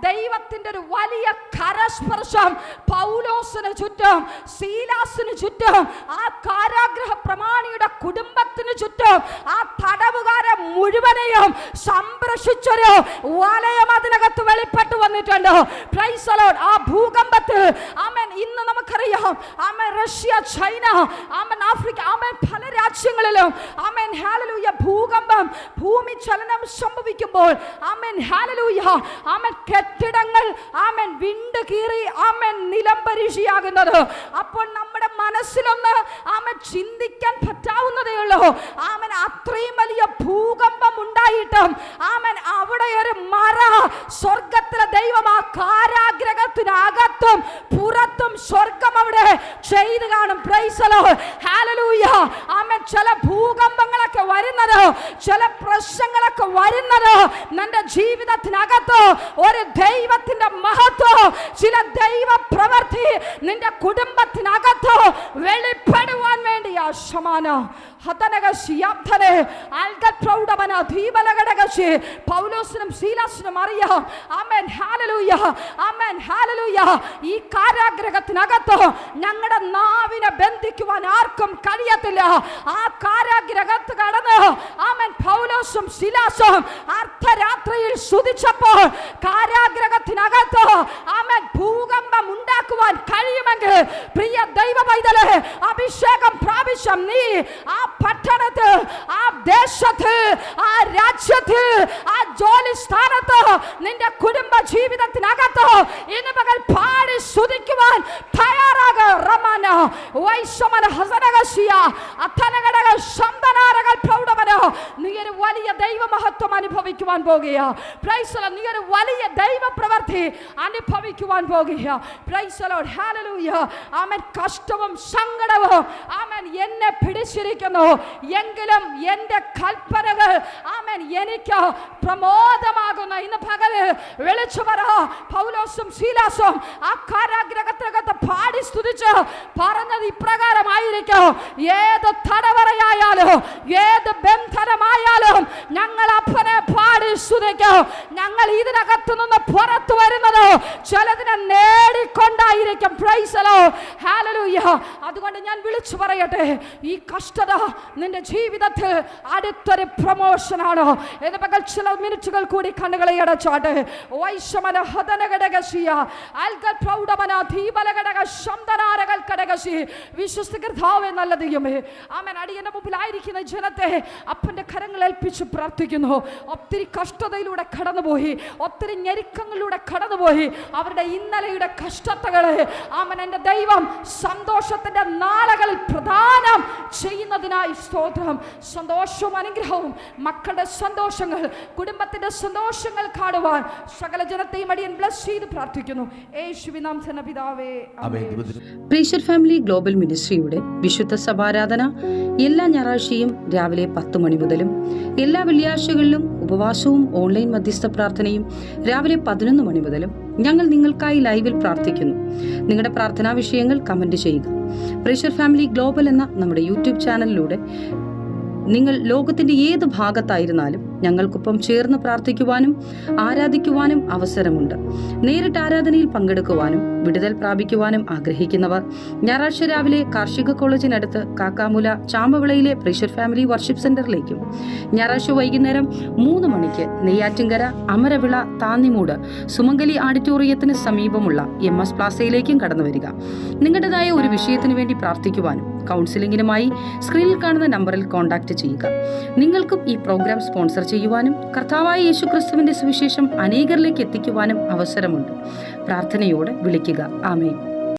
ദൈവത്തിന്റെ ഒരു വലിയ കരസ്പർശം പൗലോസിന് ചുറ്റും, ശീലാസിന് ചുറ്റും, ആ കാരാഗ്രഹ പ്രമാണിയുടെ കുടുംബത്തിന് ചുറ്റും, ആ തടവുകാരെ മുഴുവനെയും സംരക്ഷിച്ചൊരു വലയം അതിനകത്ത് വെളിപ്പെട്ടു വന്നിട്ടുണ്ട്. Price the Lord. ആ ഭൂകമ്പത്തിൽ ആമേൻ ഇന്ന് നമുക്കറിയാം, ആമേൻ റഷ്യ, ചൈന, ആമേൻ ആഫ്രിക്ക, ആമേൻ പല രാജ്യങ്ങളിലും ആമേൻ ഹല്ലേലൂയ ഭൂകമ്പം, ഭൂമി ചലനം സംഭവിക്കുമ്പോൾ ആമേൻ ഹല്ലേലൂയ, ആമേൻ കെട്ടിടങ്ങൾ ആമേൻ വിണ്ട് കീറി ആമേൻ നിലംപരിശിയാകുന്നത്. അപ്പോൾ നമ്മുടെ മനസ്സിലൊന്ന് ആമേൻ ചിന്തിക്കാൻ പറ്റാവുന്നതേ ഉള്ളൂ. ആമേൻ അത്രയും വലിയ ഭൂകമ്പം ഉണ്ടായിട്ടും ആമേൻ അവിടെ ഒരു മറ സ്വർഗത്തിലെ ദൈവം ആ കാരാഗ്രഹത്തിനകത്തും പുറത്തും സ്വർഗം അവിടെ ചെയ്തു കാണും. Price the Lord. ഹല്ലേലൂയ. ആമേൻ ചില ഭൂകമ്പങ്ങളൊക്കെ വരുന്നത്, ചില പ്രശ്നങ്ങളൊക്കെ വരുന്നത് നിന്റെ ജീവിതത്തിനകത്ത് ഒരു ദൈവത്തിന്റെ മഹത്വം, ചില ദൈവ പ്രവൃത്തി നിന്റെ കുടുംബത്തിനകത്ത് വെളിപ്പെടുവാൻ വേണ്ടിയാ. ശമാന പൗലോസിനും ശീലാസിനും അറിയാം. ആമേൻ ഹല്ലേലൂയ, ആമേൻ ഹല്ലേലൂയ. ഈ കാരാഗ്രഹത്തിനകത്ത് ഞങ്ങളുടെ നാവിനെ ബന്ധിക്കുവാൻ ആർക്കും കഴിയത്തില്ല. ആ കാരാഗ്രഹത്ത് കടന്ന് ആമേൻ പൗലോസും ശീലാസും അർദ്ധരാത്രിയിൽ സ്തുതിച്ചപ്പോൾ കാരാഗ്രഹത്തിനകത്ത് ആമേൻ ഭൂകമ്പം ഉണ്ടാക്കുവാൻ കഴിയുമെങ്കിൽ പ്രിയ ദൈവ പൈതലേ, അഭിഷേകം പ്രാപിച്ച നീ ആ പട്ടണത്ത്, ആ ദേശത്ത്, ആ രാജ്യത്ത്, ആ ജോലി സ്ഥാനത്ത്, നിന്റെ കുടുംബ ജീവിതത്തിനകത്ത് ഇന്ന് പകൽ പാടി സ്തുതിക്കുവാൻ തയ്യാറാക. റമന വൈശമന ഹസനഗശിയ അഥനഗടക ശബ്ദനാരകൾ പ്രൗഢമന. നീ ഒരു വലിയ ദൈവ മഹത്വം അനുഭവിക്കുവാൻ പോകുക. Price the Lord. നീ ഒരു വലിയ ദൈവ പ്രവൃത്തി അനുഭവിക്കുവാൻ പോകുക. Price the Lord. ഹല്ലേലൂയ. ആമേൻ. കഷ്ടവും സങ്കടവും ആമേൻ എന്നെ പിടിച്ചിരിക്കുന്നു, എങ്കിലും എൻ്റെ കൽപ്പനകൾ ആമേൻ എനിക്ക് പ്രമോദമാകുന്ന ഇന്ന് പകല് വിളിച്ചു പറ. പൗലോസും ശീലാസും ആ കാരാഗ്രഹത്തിനകത്ത് പാടി സ്തുതിച്ച് പറഞ്ഞത് ഇപ്രകാരമായിരിക്കും: ഏത് തടവറയായാലും ഏത് ബന്ധനമായാലും ഞങ്ങൾ അപ്പനെ പാടി സ്തുതിക്കും. ഞങ്ങൾ ഇതിനകത്ത് നിന്ന് പുറത്തു വരുന്നത് ചിലതിനെ നേടിക്കൊണ്ടായിരിക്കും. Praise the Lord. ഹല്ലേലൂയ. അതുകൊണ്ട് ഞാൻ വിളിച്ചു പറയട്ടെ, ഈ കഷ്ടത നിന്റെ ജീവിതത്തിൽ അടുത്തൊരു പ്രമോഷനാണ്. എന്ന് പകൽ ചില മിനിറ്റുകൾ കൂടി കണ്ണുകളെ അടച്ചാട്ടെ. വൈശമന ഹദനഗടകശിയ അൽഗൽ പ്രൗഢമന ദീപലഗടക ശബ്ദനാരകൾ കടകശി. വിശ്വസ്തകർത്താവേ, നല്ല ദൈവമേ, ആമേൻ. അടിയന്റെ മുമ്പിലായിരിക്കുന്ന ജനത്തെ അപ്പന്റെ കരങ്ങൾ ഏൽപ്പിച്ച് പ്രാർത്ഥിക്കുന്നു. ഒത്തിരി കഷ്ടതയിലൂടെ കടന്നുപോയി, ഒത്തിരി ഞെരുക്കങ്ങളിലൂടെ കടന്നുപോയി. അവരുടെ ഇന്നലെയുടെ കഷ്ടതകളെ ആമേൻ എൻ്റെ ദൈവം സന്തോഷത്തിന്റെ നാളുകളിൽ പ്രദാനം ചെയ്യുന്നതിനായി സ്തോത്രം. സന്തോഷവും അനുഗ്രഹവും, മക്കളുടെ സന്തോഷങ്ങൾ, കുടുംബത്തിന്റെ സന്തോഷങ്ങൾ കാണുവാൻ സകല ജനത്തെയും അടിയൻ ബ്ലസ് ചെയ്ത് പ്രാർത്ഥിക്കുന്നു. യേശുവിൻ നാമത്തിൽ പിതാവേ, ആമേൻ. പ്രീഷർ ഫാമിലി ഗ്ലോബൽ മിനിസ്ട്രിയുടെ വിശുദ്ധ സഭാരാധന എല്ലാ ഞായറാഴ്ചയും രാവിലെ 10 മണി മുതലും എല്ലാ വെള്ളിയാഴ്ചകളിലും ഉപവാസവും ഓൺലൈൻ മധ്യസ്ഥ പ്രാർത്ഥനയും രാവിലെ 11 മണി മുതലും ഞങ്ങൾ നിങ്ങൾക്കായി ലൈവിൽ പ്രാർത്ഥിക്കുന്നു. നിങ്ങളുടെ പ്രാർത്ഥനാ വിഷയങ്ങൾ കമന്റ് ചെയ്യുക. പ്രീഷർ ഫാമിലി ഗ്ലോബൽ എന്ന നമ്മുടെ യൂട്യൂബ് ചാനലിലൂടെ നിങ്ങൾ ലോകത്തിന്റെ ഏത് ഭാഗത്തായിരുന്നാലും ഞങ്ങൾക്കൊപ്പം ചേർന്ന് പ്രാർത്ഥിക്കുവാനും ആരാധിക്കുവാനും അവസരമുണ്ട്. നേരിട്ട് ആരാധനയിൽ പങ്കെടുക്കുവാനും വിടുതൽ പ്രാപിക്കുവാനും ആഗ്രഹിക്കുന്നവർ ഞായറാഴ്ച രാവിലെ കാർഷിക കോളേജിനടുത്ത് കാക്കാമുല ചാമ്പവിളയിലെ പ്രീഷർ ഫാമിലി വർഷിപ്പ് സെന്ററിലേക്കും ഞായറാഴ്ച വൈകുന്നേരം 3 മണിക്ക് നെയ്യാറ്റിൻകര അമരവിള താന്നിമൂട് സുമംഗലി ഓഡിറ്റോറിയത്തിന് സമീപമുള്ള MS പ്ലാസയിലേക്കും കടന്നു വരിക. നിങ്ങളുടേതായ ഒരു വിഷയത്തിന് വേണ്ടി പ്രാർത്ഥിക്കുവാനും കൗൺസിലിംഗിനുമായി സ്ക്രീനിൽ കാണുന്ന നമ്പറിൽ കോൺടാക്ട് ചെയ്യുക. നിങ്ങൾക്കും ഈ പ്രോഗ്രാം സ്പോൺസർ ചെയ്യുവാനും കർത്താവായ യേശുക്രിസ്തുവിന്റെ സുവിശേഷം അനേകരിലേക്ക് എത്തിക്കുവാനും അവസരമുണ്ട്. പ്രാർത്ഥനയോടെ വിളിക്കുക. ആമേൻ.